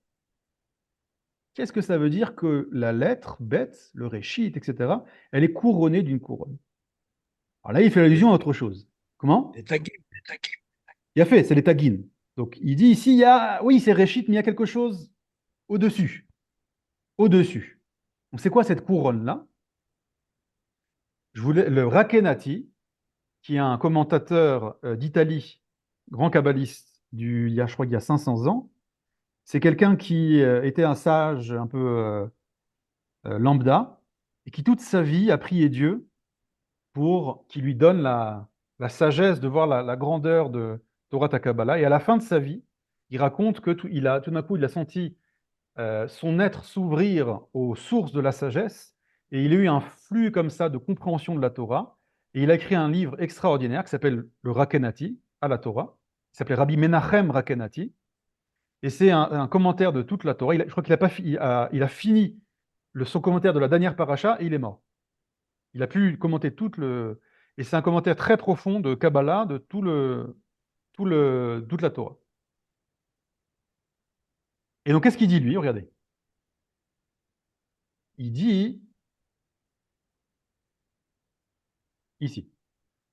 S1: Qu'est-ce que ça veut dire que la lettre, Bet, le Reshit, etc., elle est couronnée d'une couronne? Alors là, il fait allusion à autre chose. Comment?
S3: Les taguines.
S1: Il a fait, c'est les tagines. Donc, il dit ici, oui, c'est Reshit, mais il y a quelque chose au-dessus. Au-dessus. Donc, c'est quoi cette couronne-là? Le Rakenati, qui est un commentateur d'Italie, grand kabbaliste, je crois qu'il y a 500 ans, c'est quelqu'un qui était un sage un peu lambda, et qui toute sa vie a prié Dieu pour qu'il lui donne la sagesse de voir la grandeur de Torah Kabbalah. Et à la fin de sa vie, il raconte que tout d'un coup, il a senti son être s'ouvrir aux sources de la sagesse, et il a eu un flux comme ça de compréhension de la Torah, et il a écrit un livre extraordinaire qui s'appelle le Rakenati à la Torah, qui s'appelait Rabbi Menachem Rakenati, et c'est un commentaire de toute la Torah. Je crois qu'il il a fini son commentaire de la dernière paracha et il est mort. Il a pu commenter et c'est un commentaire très profond de Kabbalah, de toute la Torah. Et donc, qu'est-ce qu'il dit, lui? Regardez. Il dit, ici,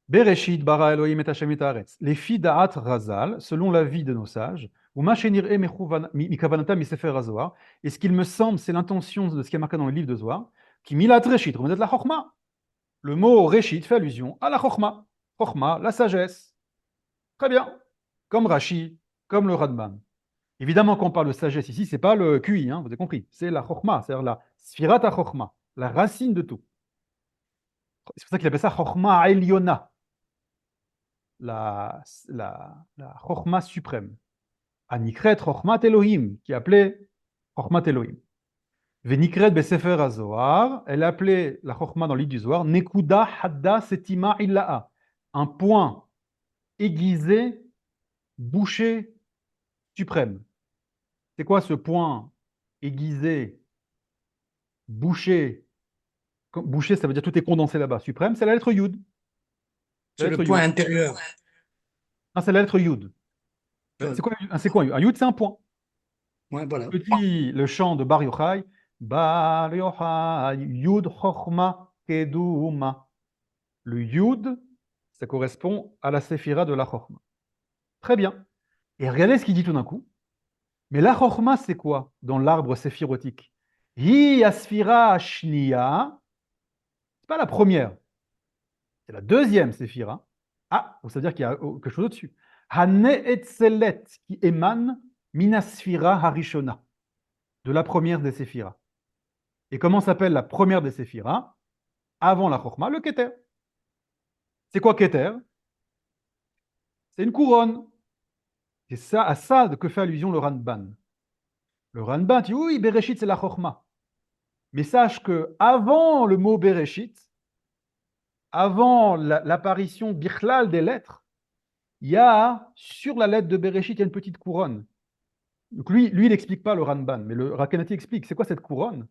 S1: Bereshit bara Elohim et Hashem et haaretz. Les filles d'Aat Razal, selon la vie de nos sages, ou ma shenir'e mikavanata misefer hazohar, et ce qu'il me semble, c'est l'intention de ce qui est marqué dans le livre de Zohar, qui milat reshit, remet la chokma. Le mot reshit fait allusion à la chokma. Chokma, la sagesse. Très bien. Comme Rashi, comme le Radban. Évidemment, quand on parle de sagesse ici, c'est pas le QI, hein, vous avez compris. C'est la chokma, c'est-à-dire la sfirat ha-chokma, la racine de tout. C'est pour ça qu'il appelle ça chokma eliona. La Chokhma suprême. Anikret Chokhmat Elohim, qui est appelée Chokhmat Elohim. Venikret Besefer HaZohar, elle est appelée la Chokhma dans le livre du Zohar, Nekuda Hadda Setima Illa'a, un point aiguisé, bouché, suprême. C'est quoi ce point aiguisé, bouché? Bouché, ça veut dire tout est condensé là-bas. Suprême, c'est la lettre Yud.
S11: C'est le point intérieur.
S1: Ah, c'est la lettre Yud. C'est quoi un Yud? C'est un point.
S11: Ouais, voilà.
S1: Petit le chant de Bar Yochai, Bar Yochai, Yud Chochma Keduma. Le Yud, ça correspond à la séphira de la Chochma. Très bien. Et regardez ce qu'il dit tout d'un coup. Mais la Chochma, c'est quoi dans l'arbre séphirotique? Hi Asfira Shniya. C'est pas la première, c'est la deuxième séphira. Ah, ça veut dire qu'il y a quelque chose au-dessus. Hane Etzelet, qui émane Minasfira Harishona, de la première des séphiras. Et comment s'appelle la première des séphiras? Avant la Chokhmah, le Keter. C'est quoi Keter? C'est une couronne. C'est ça, à ça que fait allusion le Ranban. Le Ranban dit oui, Bereshit c'est la Chokhmah. Mais sache que avant le mot Bereshit, avant l'apparition bichlal des lettres, il y a sur la lettre de Bereshit, il y a une petite couronne. Donc lui il n'explique pas le Ranban, mais le Rakanati explique. C'est quoi cette couronne?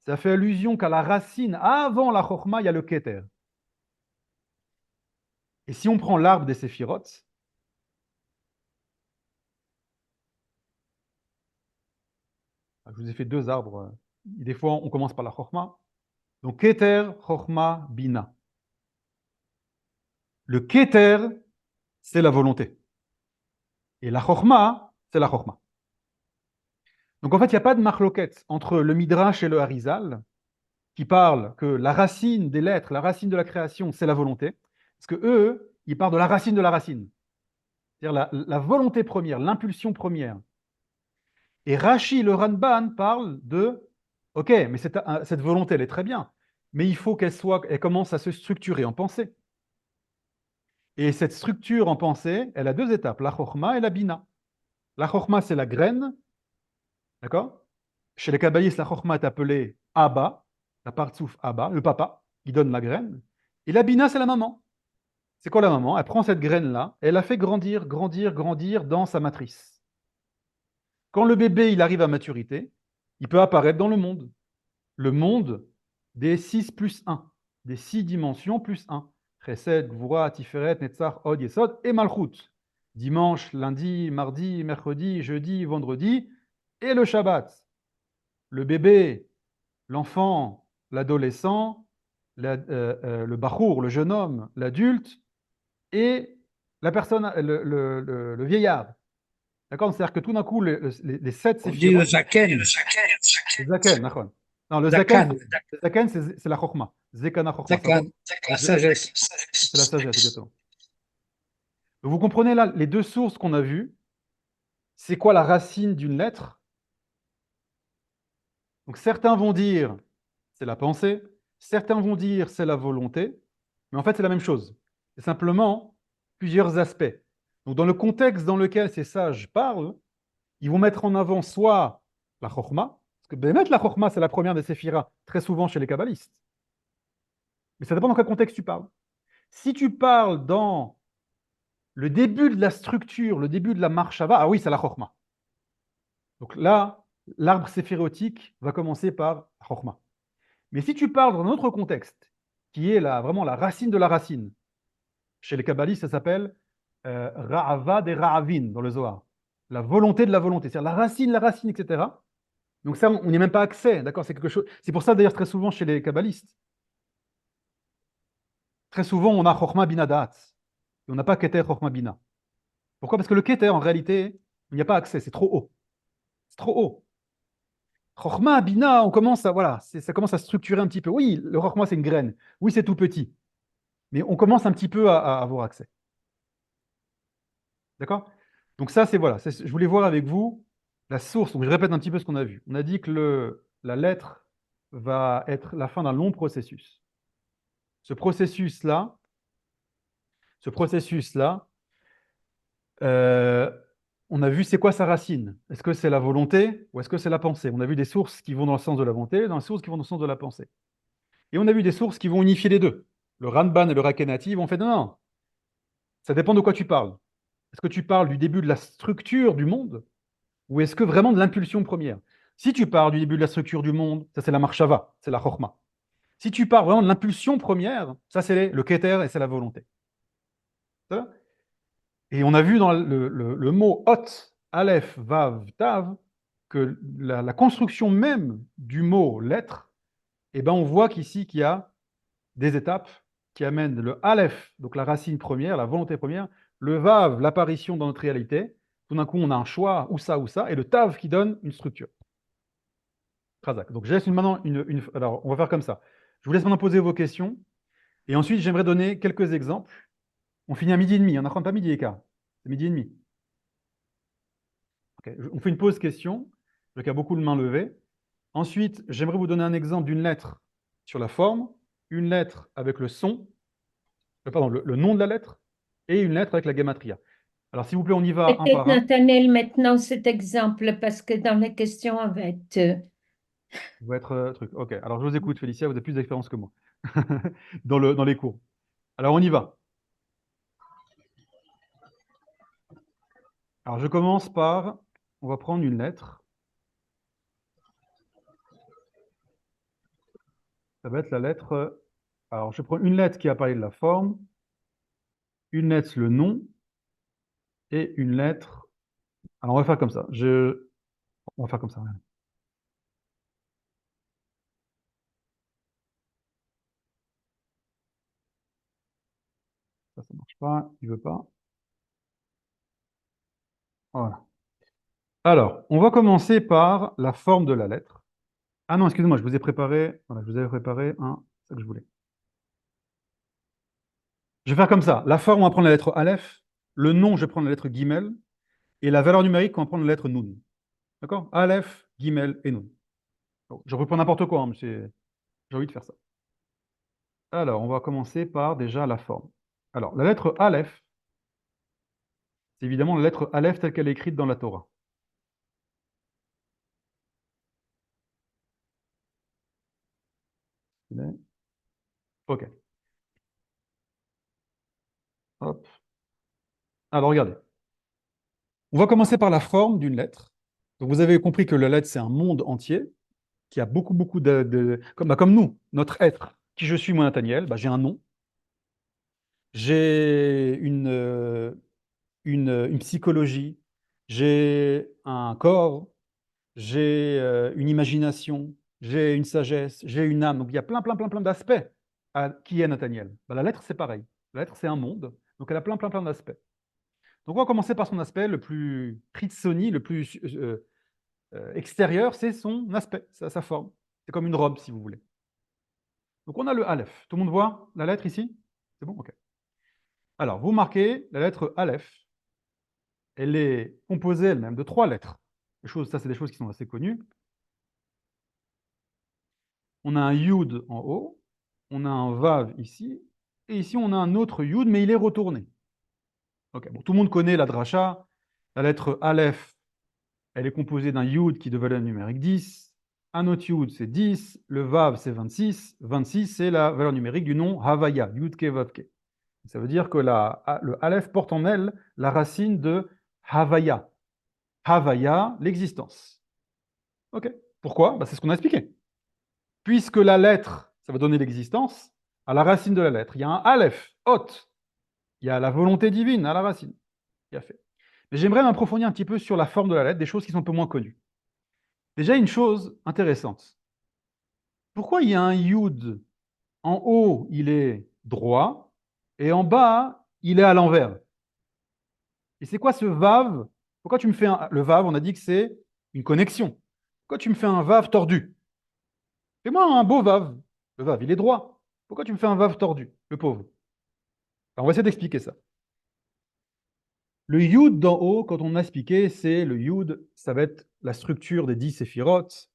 S1: Ça fait allusion qu'à la racine, avant la Chokhmah, il y a le Keter. Et si on prend l'arbre des séphirotes, je vous ai fait deux arbres. Des fois, on commence par la Chokhmah. Donc, Keter, Chokhmah, Bina. Le Keter, c'est la volonté. Et la Chokhmah, c'est la Chokhmah. Donc, en fait, il n'y a pas de marloquette entre le Midrash et le Harizal qui parlent que la racine des lettres, la racine de la création, c'est la volonté. Parce que eux, ils parlent de la racine de la racine. C'est-à-dire la volonté première, l'impulsion première. Et Rashi, le Ranban, parle de ok, mais cette volonté, elle est très bien, mais il faut qu'elle commence à se structurer en pensée. Et cette structure en pensée, elle a deux étapes, la Chokhmah et la Bina. La Chokhmah, c'est la graine, d'accord? Chez les Kabbalistes, la Chokhmah est appelée Abba, la partsouf Abba, le papa, qui donne la graine. Et la Bina, c'est la maman. C'est quoi la maman? Elle prend cette graine-là, et elle la fait grandir, grandir, grandir dans sa matrice. Quand le bébé il arrive à maturité, il peut apparaître dans le monde. Le monde des 6 plus 1, des 6 dimensions plus 1. Chesed, Gvura, Tiferet, Netzach, Od, Yesod et Malchut. Dimanche, lundi, mardi, mercredi, jeudi, vendredi et le Shabbat. Le bébé, l'enfant, l'adolescent, le bachour, le jeune homme, l'adulte et la personne, le vieillard. D'accord? C'est-à-dire que tout d'un coup, les 7
S11: On dit le zaken.
S1: Le zaken, d'accord. Non, le zaken, c'est la chokhmah. Zekana chokhmah.
S11: Zakan, la sagesse.
S1: C'est la sagesse, exactement. Donc, vous comprenez là, les deux sources qu'on a vues, c'est quoi la racine d'une lettre? Donc certains vont dire c'est la pensée, certains vont dire c'est la volonté, mais en fait c'est la même chose. C'est simplement plusieurs aspects. Donc dans le contexte dans lequel ces sages parlent, ils vont mettre en avant soit la chokhmah, parce que mettre la chokhmah c'est la première des séphiras, très souvent chez les kabbalistes. Mais ça dépend dans quel contexte tu parles. Si tu parles dans le début de la structure, le début de la marshava, ah oui, c'est la chokhmah. Donc là, l'arbre séphirotique va commencer par la chokhmah. Mais si tu parles dans un autre contexte, qui est vraiment la racine de la racine, chez les kabbalistes, ça s'appelle Ra'ava des Ra'avin dans le Zohar. La volonté de la volonté, c'est-à-dire la racine, etc. Donc ça, on n'y a même pas accès, d'accord? C'est quelque chose. C'est pour ça d'ailleurs très souvent chez les kabbalistes, très souvent, on a Chokhmah Bina Da'at, et on n'a pas Keter Chokhmah Bina. Pourquoi? Parce que le Keter, en réalité, il n'y a pas accès, c'est trop haut. C'est trop haut. Chokhmah Bina, on commence à, voilà, ça commence à structurer un petit peu. Oui, le Chokhmah, c'est une graine. Oui, c'est tout petit. Mais on commence un petit peu à avoir accès. D'accord? Donc ça, c'est voilà. Je voulais voir avec vous la source. Donc je répète un petit peu ce qu'on a vu. On a dit que la lettre va être la fin d'un long processus. Ce processus-là, on a vu c'est quoi sa racine. Est-ce que c'est la volonté ou est-ce que c'est la pensée? On a vu des sources qui vont dans le sens de la volonté, des sources qui vont dans le sens de la pensée. Et on a vu des sources qui vont unifier les deux. Le Ramban et le Rekhanaty vont faire non, non, ça dépend de quoi tu parles. Est-ce que tu parles du début de la structure du monde ou est-ce que vraiment de l'impulsion première? Si tu parles du début de la structure du monde, ça c'est la marshava, c'est la chokhmah. Si tu parles vraiment de l'impulsion première, ça c'est le keter et c'est la volonté. Ça? Et on a vu dans le mot hot, aleph, vav, tav, que la construction même du mot lettre, eh ben on voit qu'ici qu'il y a des étapes qui amènent le aleph, donc la racine première, la volonté première, le vav, l'apparition dans notre réalité. Tout d'un coup, on a un choix, ou ça, et le tav qui donne une structure. Razak. Donc, je laisse maintenant Alors, on va faire comme ça. Je vous laisse maintenant poser vos questions, et ensuite, j'aimerais donner quelques exemples. On finit à midi et demi, on n'apprend pas midi et quart. C'est midi et demi. Okay. On fait une pause question. Je vois qu'il y a beaucoup de mains levées. Ensuite, j'aimerais vous donner un exemple d'une lettre sur la forme, une lettre avec le son, pardon, le nom de la lettre, et une lettre avec la gematria. Alors, s'il vous plaît, on y va un
S7: Peut-être
S1: par un.
S7: Nathaniel maintenant cet exemple parce que dans les questions on va être
S1: Vous être truc. Ok. Alors, je vous écoute, Félicia. Vous avez plus d'expérience que moi dans les cours. Alors, on y va. Alors, je commence par. On va prendre une lettre. Ça va être la lettre. Alors, je prends une lettre qui a parlé de la forme, une lettre le nom, et une lettre. Alors, on va faire comme ça. On va faire comme ça. Ça ne marche pas. Il ne veut pas. Voilà. Alors, on va commencer par la forme de la lettre. Ah non, excusez-moi, je vous ai préparé. Voilà, je vous avais préparé c'est ça que je voulais. Je vais faire comme ça. La forme, on va prendre la lettre Aleph. Le nom, je vais prendre la lettre Gimel. Et la valeur numérique, on va prendre la lettre Nun. D'accord? Aleph, Gimel et Nun. Bon, je reprends n'importe quoi, mais j'ai envie de faire ça. Alors, on va commencer par déjà la forme. Alors, la lettre Aleph, c'est évidemment la lettre Aleph telle qu'elle est écrite dans la Torah. Ok. Hop. Alors, regardez. On va commencer par la forme d'une lettre. Donc, vous avez compris que la lettre, c'est un monde entier qui a beaucoup, beaucoup comme nous, notre être. Qui je suis, moi, Nathaniel, j'ai un nom. J'ai une psychologie. J'ai un corps. J'ai une imagination. J'ai une sagesse. J'ai une âme. Donc, il y a plein, plein, plein, plein d'aspects à qui est Nathaniel. La lettre, c'est pareil. La lettre, c'est un monde. Donc, elle a plein, plein, plein d'aspects. Donc, on va commencer par son aspect le plus pritsoni, le plus extérieur, c'est son aspect, sa forme. C'est comme une robe, si vous voulez. Donc, on a le Aleph. Tout le monde voit la lettre ici? C'est bon? Ok. Alors, vous marquez la lettre Aleph. Elle est composée elle-même de 3 lettres. Ça, c'est des choses qui sont assez connues. On a un Yud en haut, on a un Vav ici, et ici, on a un autre Yud, mais il est retourné. Ok. Bon, tout le monde connaît la dracha. La lettre Aleph, elle est composée d'un Yud qui de valeur numérique 10. Un autre Yud, c'est 10. Le Vav, c'est 26. 26, c'est la valeur numérique du nom Havaya, Yud Ke Vav Ke. Ça veut dire que le Aleph porte en elle la racine de Havaya. Havaya, l'existence. Ok. Pourquoi? C'est ce qu'on a expliqué. Puisque la lettre, ça va donner l'existence, à la racine de la lettre, il y a un Aleph, hot. Il y a la volonté divine à la racine. Qui a fait. Mais j'aimerais m'approfondir un petit peu sur la forme de la lettre, des choses qui sont un peu moins connues. Déjà, une chose intéressante. Pourquoi il y a un Yud en haut, il est droit, et en bas, il est à l'envers. Et c'est quoi ce vav? Pourquoi tu me fais le vav, on a dit que c'est une connexion. Pourquoi tu me fais un vav tordu? Fais-moi un beau vav. Le vav, il est droit. Pourquoi tu me fais un vav tordu, le pauvre? Alors, on va essayer d'expliquer ça. Le yud d'en haut, quand on a expliqué, c'est le yud, ça va être la structure des 10 séphirotes,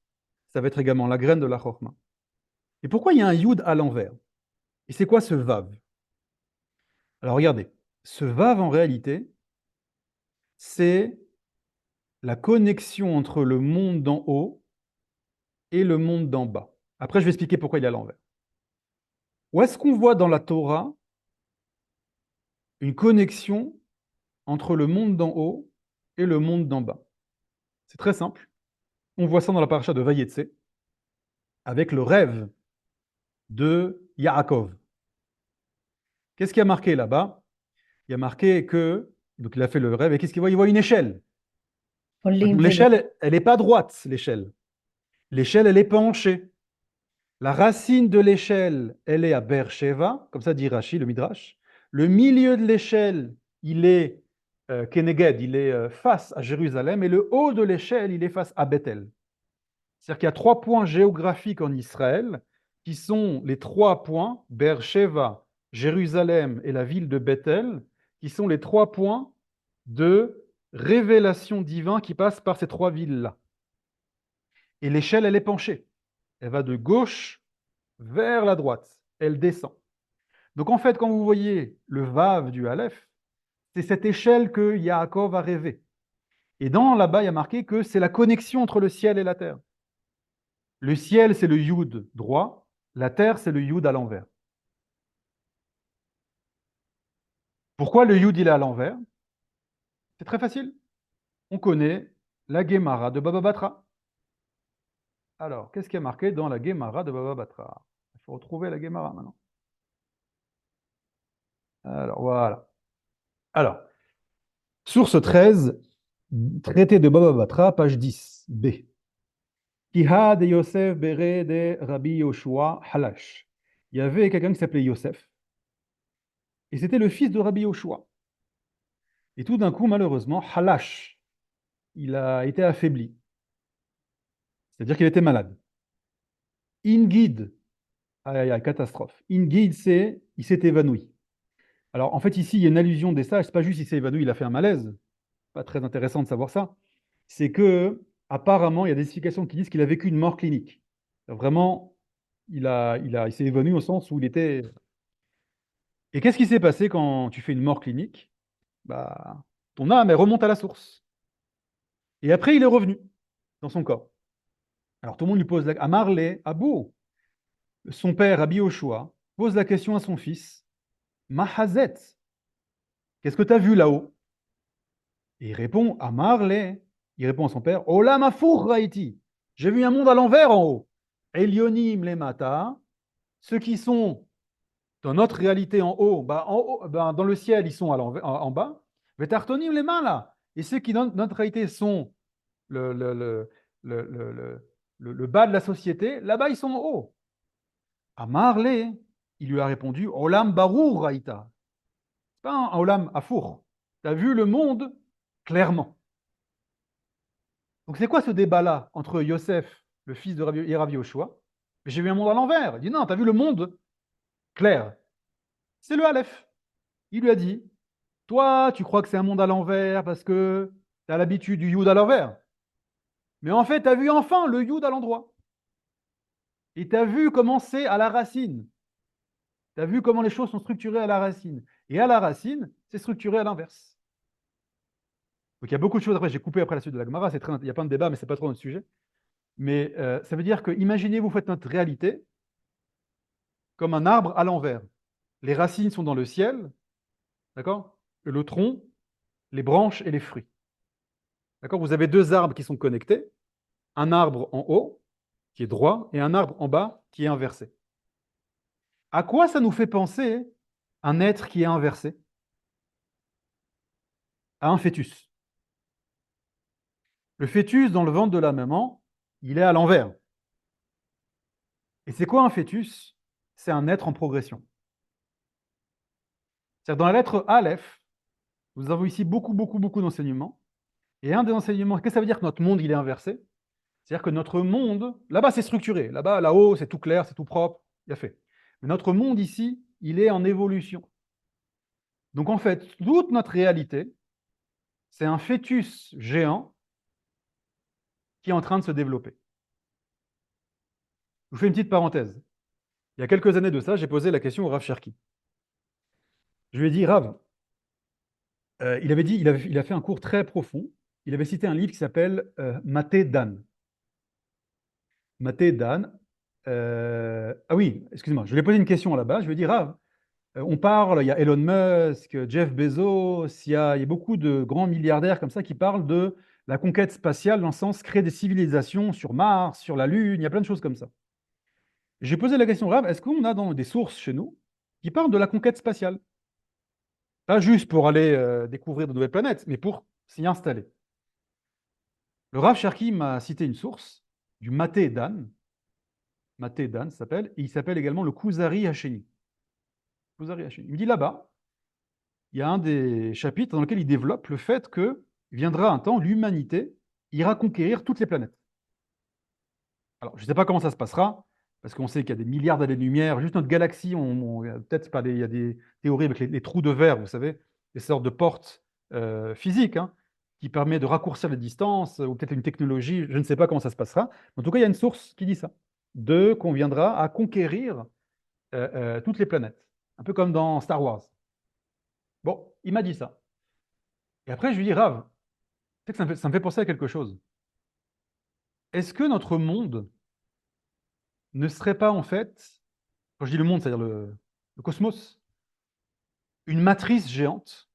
S1: ça va être également la graine de la chorma. Et pourquoi il y a un yud à l'envers? Et c'est quoi ce vav? Alors regardez, ce vav en réalité, c'est la connexion entre le monde d'en haut et le monde d'en bas. Après, je vais expliquer pourquoi il est à l'envers. Où est-ce qu'on voit dans la Torah une connexion entre le monde d'en haut et le monde d'en bas? C'est très simple. On voit ça dans la paracha de Vayetse, avec le rêve de Yaakov. Qu'est-ce qui a marqué là-bas? Il y a marqué que, donc il a fait le rêve, et qu'est-ce qu'il voit? Il voit une échelle. L'échelle, elle n'est pas droite, l'échelle. L'échelle, elle est penchée. La racine de l'échelle, elle est à Beersheva, comme ça dit Rashi, le Midrash. Le milieu de l'échelle, il est Keneged, il est face à Jérusalem, et le haut de l'échelle, il est face à Bethel. C'est-à-dire qu'il y a 3 points géographiques en Israël qui sont les 3 points, Beersheva, Jérusalem et la ville de Bethel, qui sont les 3 points de révélation divine qui passent par ces 3 villes-là. Et l'échelle, elle est penchée. Elle va de gauche vers la droite. Elle descend. Donc en fait, quand vous voyez le Vav du Aleph, c'est cette échelle que Yaakov a rêvé. Et là-bas, il y a marqué que c'est la connexion entre le ciel et la terre. Le ciel, c'est le Yud droit. La terre, c'est le Yud à l'envers. Pourquoi le Yud, il est à l'envers? C'est très facile. On connaît la Gemara de Baba Batra. Alors, qu'est-ce qui est marqué dans la Gemara de Baba Batra? Il faut retrouver la Gemara maintenant. Alors, voilà. Alors, source 13, traité de Baba Batra, page 10, B. Kiha de Yosef Bere de Rabbi Yoshua Halash. Il y avait quelqu'un qui s'appelait Yosef, et c'était le fils de Rabbi Yoshua. Et tout d'un coup, malheureusement, Halash, il a été affaibli. C'est-à-dire qu'il était malade. Ingid, catastrophe. Ingid, c'est il s'est évanoui. Alors, en fait, ici, il y a une allusion des sages. C'est pas juste il s'est évanoui, il a fait un malaise. Pas très intéressant de savoir ça. C'est que, apparemment, il y a des explications qui disent qu'il a vécu une mort clinique. Vraiment, il s'est évanoui au sens où il était. Et qu'est-ce qui s'est passé quand tu fais une mort clinique? Bah, ton âme, elle remonte à la source. Et après, il est revenu dans son corps. Alors, tout le monde lui pose la... Amarle, Abou, son père, Rabbi Yoshua, pose la question à son fils, Mahazet, qu'est-ce que tu as vu là-haut? Et il répond, Amarle, il répond à son père, Olam Afour Raiti, j'ai vu un monde à l'envers en haut. Elionim les mata, ceux qui sont dans notre réalité en haut, dans le ciel, ils sont en bas. Vetartonim les mains là. Et ceux qui, dans notre réalité, sont le bas de la société, là-bas, ils sont en haut. Amarle, il lui a répondu, Olam Barur Raïta. C'est pas un Olam Afour. Tu as vu le monde clairement. Donc c'est quoi ce débat-là entre Yosef, le fils de Rabbi Yoshua? J'ai vu un monde à l'envers. Il dit non, tu as vu le monde clair. C'est le Aleph. Il lui a dit, toi, tu crois que c'est un monde à l'envers parce que tu as l'habitude du Yud à l'envers. Mais en fait, tu as vu enfin le Yud à l'endroit. Et tu as vu comment c'est à la racine. Tu as vu comment les choses sont structurées à la racine. Et à la racine, c'est structuré à l'inverse. Donc il y a beaucoup de choses. Après, j'ai coupé après la suite de la Gemara. Il y a plein de débats, mais ce n'est pas trop notre sujet. Mais ça veut dire que, imaginez, vous faites notre réalité comme un arbre à l'envers. Les racines sont dans le ciel, d'accord? Le tronc, les branches et les fruits. D'accord? Vous avez 2 arbres qui sont connectés. Un arbre en haut, qui est droit, et un arbre en bas, qui est inversé. À quoi ça nous fait penser un être qui est inversé? À un fœtus. Le fœtus, dans le ventre de la maman, il est à l'envers. Et c'est quoi un fœtus? C'est un être en progression. C'est-à-dire dans la lettre Aleph, nous avons ici beaucoup d'enseignements. Et un des enseignements, qu'est-ce que ça veut dire que notre monde, il est inversé? C'est-à-dire que notre monde, là-bas, c'est structuré. Là-bas, là-haut, c'est tout clair, c'est tout propre, il y a fait. Mais notre monde ici, il est en évolution. Donc en fait, toute notre réalité, c'est un fœtus géant qui est en train de se développer. Je vous fais une petite parenthèse. Il y a quelques années de ça, j'ai posé la question au Rav Cherki. Je lui ai dit, Rav, il a fait un cours très profond. Il avait cité un livre qui s'appelle Maté Dan. Maté Dan. Ah oui, excusez-moi, je lui ai posé une question là-bas. Je lui ai dit, Rav, on parle, il y a Elon Musk, Jeff Bezos, il y a beaucoup de grands milliardaires comme ça qui parlent de la conquête spatiale dans le sens créer des civilisations sur Mars, sur la Lune, il y a plein de choses comme ça. J'ai posé la question, Rav, est-ce qu'on a dans des sources chez nous qui parlent de la conquête spatiale? Pas juste pour aller découvrir de nouvelles planètes, mais pour s'y installer. Le Rav Cherki m'a cité une source du Maté Dan. Maté Dan s'appelle, et il s'appelle également le Kuzari Hacheni. Kuzari Hacheni. Il me dit là-bas, il y a un des chapitres dans lequel il développe le fait que viendra un temps, l'humanité ira conquérir toutes les planètes. Alors, je ne sais pas comment ça se passera, parce qu'on sait qu'il y a des milliards d'années-lumière. Juste notre galaxie, peut-être pas il y a des théories avec les trous de verre, vous savez, des sortes de portes physiques, hein, qui permet de raccourcir les distances, ou peut-être une technologie, je ne sais pas comment ça se passera. En tout cas, il y a une source qui dit ça, qu'on viendra à conquérir toutes les planètes, un peu comme dans Star Wars. Bon, il m'a dit ça. Et après, je lui dis, Rav, tu sais que ça me fait penser à quelque chose. Est-ce que notre monde ne serait pas en fait, quand je dis le monde, c'est-à-dire le cosmos, une matrice géante,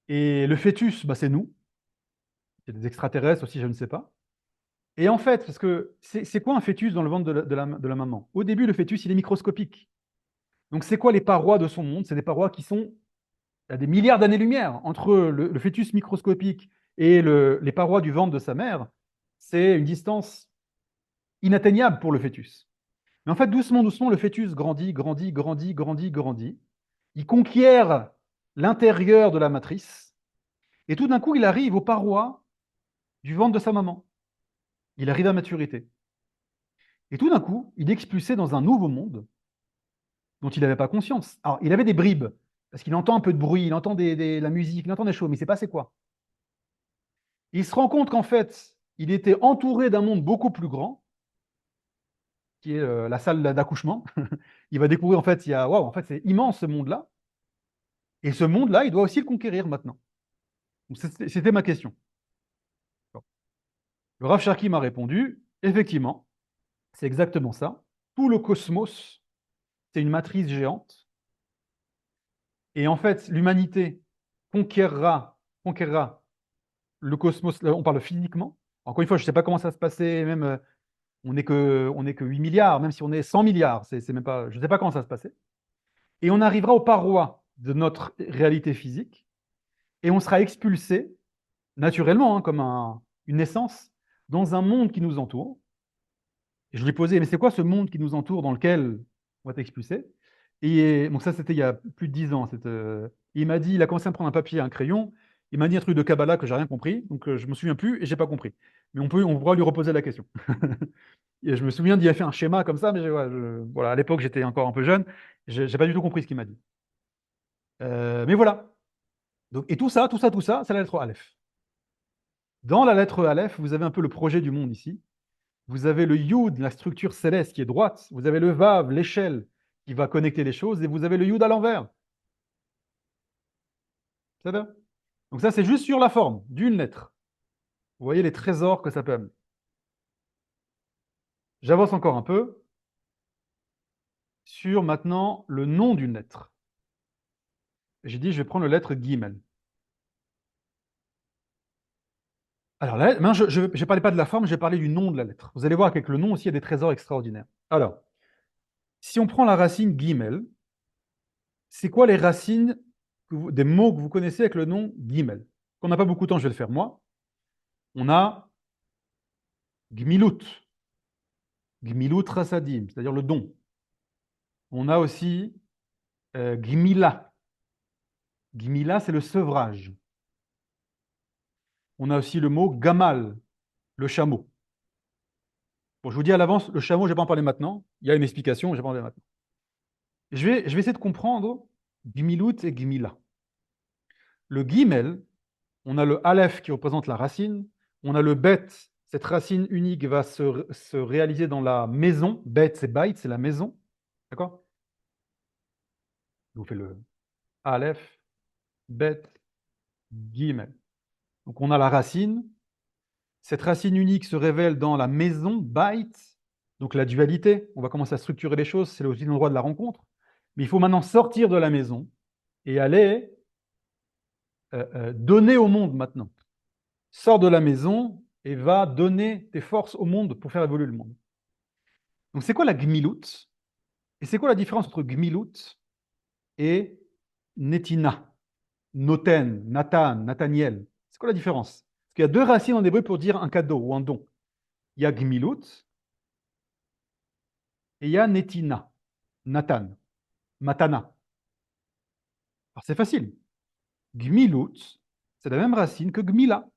S1: et le fœtus, bah, c'est nous, il y a des extraterrestres aussi, je ne sais pas. Et en fait, parce que c'est quoi un fœtus dans le ventre de la maman? Au début, le fœtus, il est microscopique. Donc c'est quoi les parois de son monde? C'est des parois qui sont à des milliards d'années-lumière entre le fœtus microscopique et les parois du ventre de sa mère. C'est une distance inatteignable pour le fœtus. Mais en fait, doucement, le fœtus grandit. Il conquiert l'intérieur de la matrice. Et tout d'un coup, il arrive aux parois du ventre de sa maman. Il arrive à maturité. Et tout d'un coup, il est expulsé dans un nouveau monde dont il n'avait pas conscience. Alors, il avait des bribes, parce qu'il entend un peu de bruit, il entend la musique, il entend des choses, mais il ne sait pas c'est quoi. Il se rend compte qu'en fait, il était entouré d'un monde beaucoup plus grand, qui est la salle d'accouchement. Il va découvrir, en fait, waouh, en fait, c'est immense ce monde-là. Et ce monde-là, il doit aussi le conquérir maintenant. C'était ma question. Le Rav Cherki m'a répondu, effectivement, c'est exactement ça. Tout le cosmos, c'est une matrice géante. Et en fait, l'humanité conquérera le cosmos, on parle physiquement. Encore une fois, je ne sais pas comment ça se passait, même on n'est que 8 milliards, même si on est 100 milliards, c'est même pas, je ne sais pas comment ça se passait. Et on arrivera aux parois de notre réalité physique, et on sera expulsé, naturellement, hein, comme une naissance, dans un monde qui nous entoure. Et je lui ai posé, mais c'est quoi ce monde qui nous entoure dans lequel on va être expulsé? Et donc ça, c'était il y a plus de 10 ans. Il m'a dit, il a commencé à me prendre un papier et un crayon. Il m'a dit un truc de Kabbalah que j'ai rien compris, donc je me souviens plus et j'ai pas compris. Mais on pourra lui reposer la question. Et je me souviens d'y avoir fait un schéma comme ça, mais voilà, à l'époque j'étais encore un peu jeune, j'ai pas du tout compris ce qu'il m'a dit. Mais voilà. Donc, et tout ça, c'est la lettre Aleph. Dans la lettre Aleph, vous avez un peu le projet du monde ici. Vous avez le Yud, la structure céleste qui est droite. Vous avez le Vav, l'échelle qui va connecter les choses. Et vous avez le Yud à l'envers. C'est ça? Donc ça, c'est juste sur la forme d'une lettre. Vous voyez les trésors que ça peut amener. J'avance encore un peu sur maintenant le nom d'une lettre. J'ai dit, je vais prendre la lettre Gimel. Alors, je ne parlais pas de la forme, je vais parler du nom de la lettre. Vous allez voir qu'avec le nom aussi, il y a des trésors extraordinaires. Alors, si on prend la racine Gimel, c'est quoi les racines des mots que vous connaissez avec le nom Gimel? On n'a pas beaucoup de temps, je vais le faire moi. On a Gmilut, Gmilut Rasadim, c'est-à-dire le don. On a aussi Gmila. Gmila, c'est le sevrage. On a aussi le mot gamal, le chameau. Bon, je vous dis à l'avance, le chameau, je ne vais pas en parler maintenant. Il y a une explication, je ne vais pas en parler maintenant. Je vais essayer de comprendre Gmilut et Gmila. Le Gimel, on a le Aleph qui représente la racine, on a le Bet, cette racine unique va se réaliser dans la maison. Bet, c'est Bait, c'est la maison. D'accord? Je vous fais le Aleph, Bet, Gimel. Donc on a la racine. Cette racine unique se révèle dans la maison, Bait, donc la dualité. On va commencer à structurer les choses, c'est aussi l'endroit de la rencontre. Mais il faut maintenant sortir de la maison et aller donner au monde maintenant. Sors de la maison et va donner tes forces au monde pour faire évoluer le monde. Donc c'est quoi la gmilut? Et c'est quoi la différence entre gmilut et netina, noten, Nathan, Nathaniel? C'est quoi la différence? Parce qu'il y a deux racines en hébreu pour dire un cadeau ou un don. Il y a gmilut et il y a netina, Nathan, matana. Alors c'est facile. Gmilut, c'est la même racine que gmila.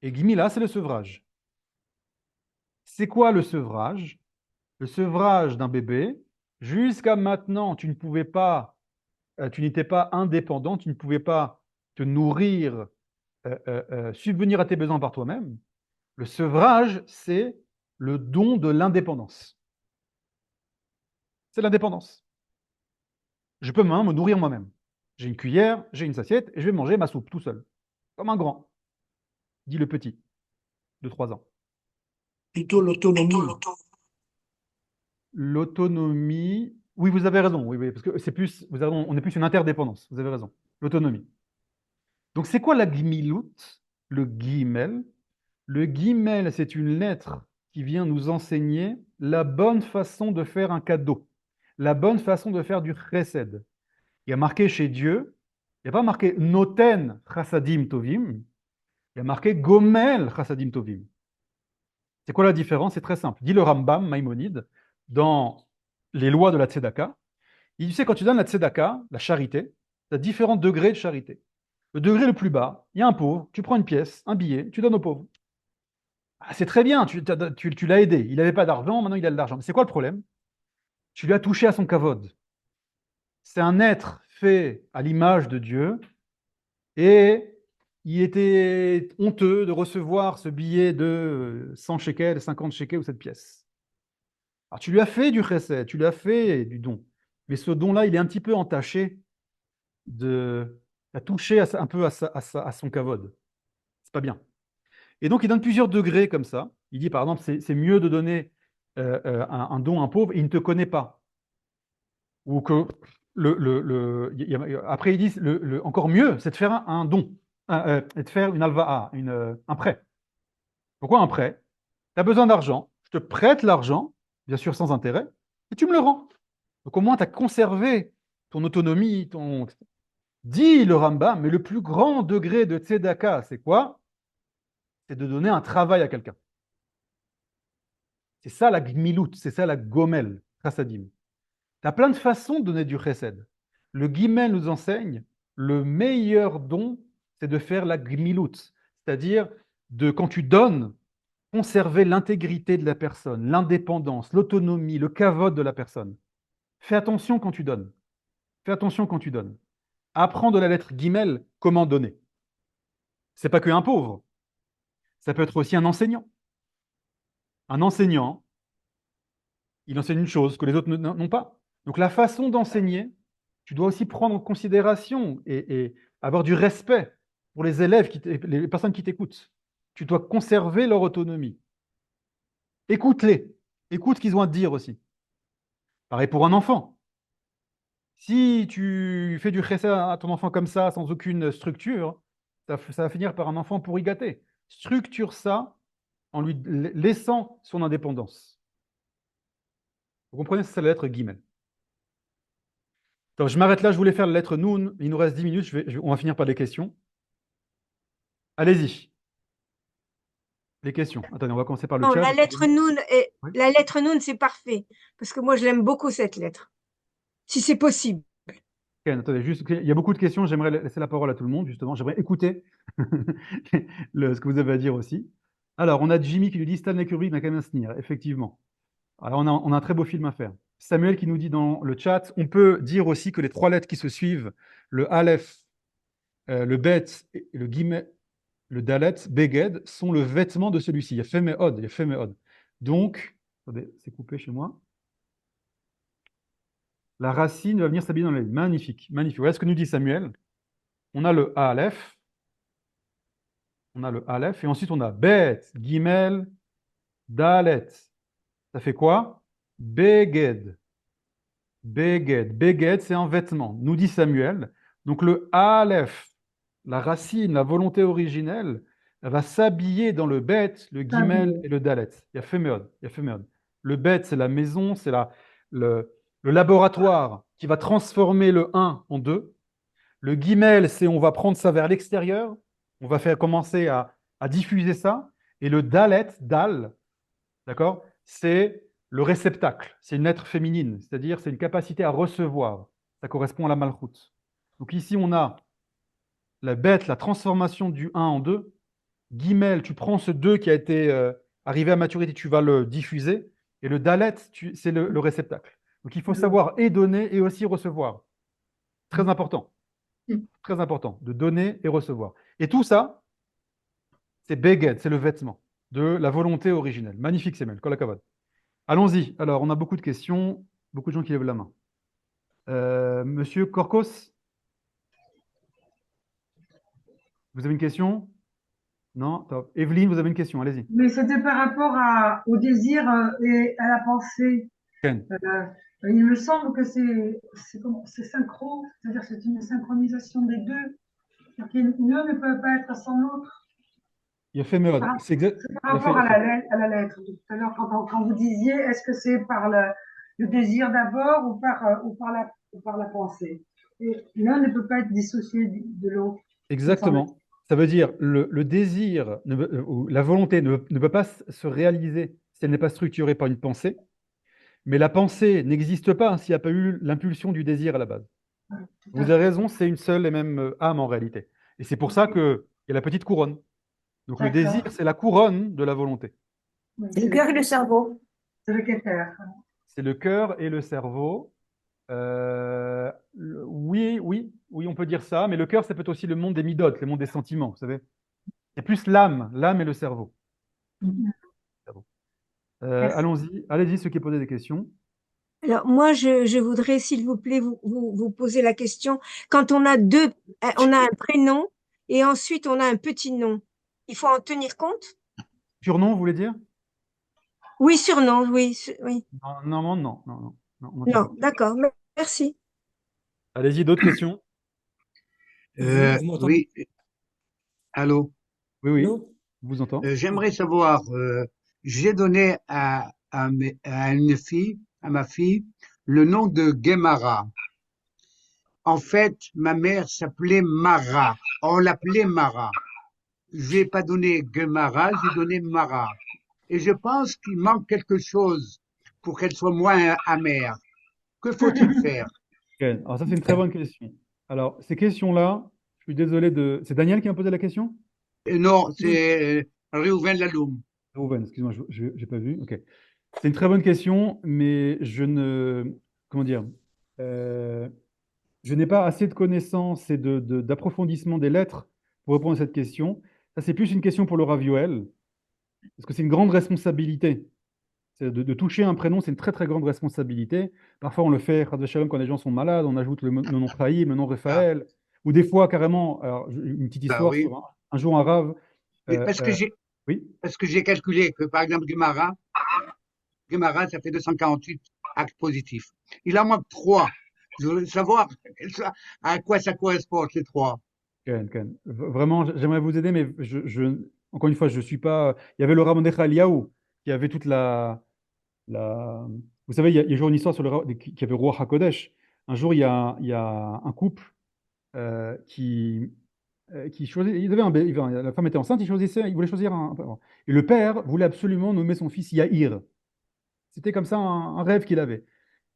S1: Et gmila, c'est le sevrage. C'est quoi le sevrage? Le sevrage d'un bébé. Jusqu'à maintenant, tu n'étais pas indépendant, tu ne pouvais pas te nourrir, subvenir à tes besoins par toi-même. Le sevrage, c'est le don de l'indépendance. C'est l'indépendance. Je peux me nourrir moi-même. J'ai une cuillère, j'ai une assiette, et je vais manger ma soupe tout seul. Comme un grand, dit le petit, de 3 ans.
S11: Plutôt l'autonomie.
S1: L'autonomie, oui, vous avez raison, oui, parce que c'est plus, vous avez raison, on est plus une interdépendance, vous avez raison. L'autonomie. Donc c'est quoi la gmilut? Le guimel. Le guimel, c'est une lettre qui vient nous enseigner la bonne façon de faire un cadeau, la bonne façon de faire du chesed. Il y a marqué chez Dieu, il n'y a pas marqué noten chassadim tovim, il y a marqué gomel chassadim tovim. C'est quoi la différence? C'est très simple. Dit le Rambam, Maïmonide, dans les lois de la tzedaka, il dit, quand tu donnes la tzedaka, la charité, tu as différents degrés de charité. Le degré le plus bas, il y a un pauvre, tu prends une pièce, un billet, tu donnes au pauvre. Ah, c'est très bien, tu l'as aidé. Il n'avait pas d'argent, maintenant il a de l'argent. Mais c'est quoi le problème? Tu lui as touché à son kavod. C'est un être fait à l'image de Dieu et il était honteux de recevoir ce billet de 100 shekels, 50 shekels ou cette pièce. Alors tu lui as fait du chesed, tu lui as fait du don. Mais ce don-là, il est un petit peu entaché de toucher un peu à son kavod. C'est pas bien. Et donc, il donne plusieurs degrés comme ça. Il dit, par exemple, c'est mieux de donner un don à un pauvre et il ne te connaît pas. Ou que après, il dit, encore mieux, c'est de faire un don, et de faire une alva'a, un prêt. Pourquoi un prêt? Tu as besoin d'argent, je te prête l'argent, bien sûr sans intérêt, et tu me le rends. Donc au moins, tu as conservé ton autonomie, Dit le Rambam, mais le plus grand degré de tzedaka, c'est quoi? C'est de donner un travail à quelqu'un. C'est ça la gmilut, c'est ça la gomel, chassadim. Tu as plein de façons de donner du chesed. Le gimel nous enseigne, le meilleur don, c'est de faire la gmilut, c'est-à-dire quand tu donnes, conserver l'intégrité de la personne, l'indépendance, l'autonomie, le kavod de la personne. Fais attention quand tu donnes. Fais attention quand tu donnes. Apprends de la lettre gimel comment donner. C'est pas qu'un pauvre. Ça peut être aussi un enseignant. Un enseignant, il enseigne une chose que les autres n'ont pas. Donc la façon d'enseigner, tu dois aussi prendre en considération et avoir du respect pour les élèves, les personnes qui t'écoutent. Tu dois conserver leur autonomie. Écoute-les. Écoute ce qu'ils ont à te dire aussi. Pareil pour un enfant. Si tu fais du chesed à ton enfant comme ça, sans aucune structure, ça va finir par un enfant pourri gâté. Structure ça en lui laissant son indépendance. Vous comprenez, c'est la lettre Gimel. Donc, je m'arrête là, je voulais faire la lettre Noun. Il nous reste 10 minutes, on va finir par les questions. Allez-y. Les questions. Attendez, on va commencer par le chat.
S6: La lettre Noun, c'est parfait. Parce que moi, je l'aime beaucoup, cette lettre. Si c'est possible.
S1: Ken, attendez, juste, il y a beaucoup de questions, j'aimerais laisser la parole à tout le monde, justement, j'aimerais écouter ce que vous avez à dire aussi. Alors, on a Jimmy qui nous dit Stanley Kubrick n'a qu'à bien se tenir, effectivement. Alors, on a un très beau film à faire. Samuel qui nous dit dans le chat, on peut dire aussi que les trois lettres qui se suivent, le Aleph, le Bet et le Guillemot, le Dalet, Beged, sont le vêtement de celui-ci. Il y a Femeod, il y a Femeod. Donc, attendez, c'est coupé chez moi. La racine va venir s'habiller dans la ligne. Magnifique, magnifique. Voilà ce que nous dit Samuel. On a le Aleph, et ensuite on a Bet, Gimel, Dalet. Ça fait quoi? Beged. Beged. Beged, c'est un vêtement, nous dit Samuel. Donc le Aleph, la racine, la volonté originelle, elle va s'habiller dans le Bet, le Gimel et le Dalet. Il y a Femeod, il y a Femeod. Le Bet, c'est la maison, c'est le laboratoire qui va transformer le 1 en 2. Le Gimel, c'est on va prendre ça vers l'extérieur, on va faire commencer à diffuser ça. Et le Dalet, Dal, d'accord, c'est le réceptacle, c'est une lettre féminine, c'est-à-dire c'est une capacité à recevoir. Ça correspond à la malchoute. Donc ici, on a la bête, la transformation du 1 en 2. Guimel, tu prends ce 2 qui a été arrivé à maturité, tu vas le diffuser. Et le Dalet, c'est le réceptacle. Donc il faut savoir et donner et aussi recevoir. Très important. Très important, de donner et recevoir. Et tout ça, c'est Beged, c'est le vêtement de la volonté originelle. Magnifique, Semel. Kol hakavod. Allons-y. Alors, on a beaucoup de questions, beaucoup de gens qui lèvent la main. Monsieur Korkos, vous avez une question? Non? Top. Evelyne, vous avez une question, allez-y.
S9: Mais c'était par rapport au désir et à la pensée.
S1: Ken.
S9: Il me semble que c'est synchro, c'est-à-dire c'est une synchronisation des deux. L'un ne peut pas être sans l'autre.
S1: Il a fait Mérod.
S9: C'est par rapport à la lettre. Tout à l'heure, quand vous disiez, est-ce que c'est par le désir d'abord ou par la pensée? Et l'un ne peut pas être dissocié de l'autre.
S1: Exactement. Ça veut dire le désir ou la volonté ne peut pas se réaliser si elle n'est pas structurée par une pensée, mais la pensée n'existe pas s'il n'y a pas eu l'impulsion du désir à la base. Vous avez raison, c'est une seule et même âme en réalité. Et c'est pour ça qu'il y a la petite couronne. Donc le désir, c'est la couronne de la volonté.
S6: C'est le cœur et le cerveau.
S9: C'est le Keter.
S1: C'est le cœur et le cerveau. Oui, on peut dire ça, mais le cœur, c'est peut-être aussi le monde des midotes, le monde des sentiments, vous savez. C'est plus l'âme et le cerveau. Allons-y, allez-y, ceux qui posent des questions.
S6: Alors, moi, je voudrais, s'il vous plaît, vous poser la question. Quand on a on a un prénom et ensuite on a un petit nom, il faut en tenir compte?
S1: Surnom, vous voulez dire?
S6: Oui, surnom, oui.
S1: Non.
S6: Non, d'accord, merci.
S1: Allez-y, d'autres questions?
S11: Oui. Allô?
S1: Oui, vous entends.
S11: J'aimerais savoir, j'ai donné à ma fille, le nom de Guémara. En fait, ma mère s'appelait Mara. On l'appelait Mara. Je n'ai pas donné Guémara, j'ai donné Mara. Et je pense qu'il manque quelque chose pour qu'elle soit moins amère. Que faut-il faire?
S1: Alors ça, c'est une très bonne question. Alors, ces questions-là, je suis désolé de... C'est Daniel qui m'a posé la question?
S11: Non, c'est Réhouven Laloum.
S1: Réhouven, excuse-moi, je n'ai pas vu. Ok. C'est une très bonne question, mais je ne... Comment dire? Je n'ai pas assez de connaissances et d'approfondissement des lettres pour répondre à cette question. Ça, c'est plus une question pour le Rav Yoel, parce que c'est une grande responsabilité. De toucher un prénom, c'est une très très grande responsabilité. Parfois, on le fait, Chas v'Shalom, quand les gens sont malades, on ajoute le nom Chaim, le nom Raphaël, ou des fois carrément, alors, une petite histoire,
S11: oui.
S1: sur un jour un Rav.
S11: Parce que j'ai calculé que, par exemple, Guémara, ça fait 248 actes positifs. Il en manque 3. Je voudrais savoir à quoi ça correspond, ces 3.
S1: Vraiment, j'aimerais vous aider, mais encore une fois, je ne suis pas. Il y avait le Rav Mordechai Eliyahu qui avait toute Vous savez, il y a toujours une histoire sur qui avait Roi HaKodesh. Un jour, il y a un couple qui choisit. La femme était enceinte, il voulait choisir un. Et le père voulait absolument nommer son fils Yair. C'était comme ça un rêve qu'il avait.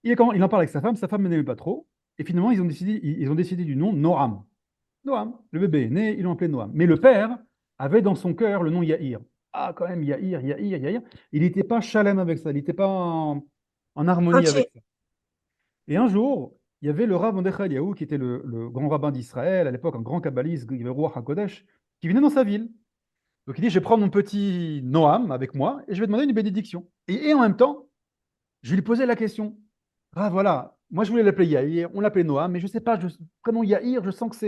S1: Il en parle avec sa femme ne l'aimait pas trop. Et finalement, ils ont décidé du nom Noam. Noam, le bébé est né, ils l'ont appelé Noam. Mais le père avait dans son cœur le nom Yair. Ah, quand même, Yair, Yair, Yair. Il n'était pas shalem avec ça, il n'était pas en harmonie
S6: Ok.
S1: avec ça. Et un jour, il y avait le Rav Mordechai Eliyahu, qui était le grand rabbin d'Israël, à l'époque un grand kabbaliste, Ruach HaKodesh, qui venait dans sa ville. Donc il dit, je vais prendre mon petit Noam avec moi et je vais demander une bénédiction. Et en même temps, je vais lui poser la question. Ah voilà, moi je voulais l'appeler Yair, on l'appelait Noam, mais je ne sais pas, prénom Yair, je sens que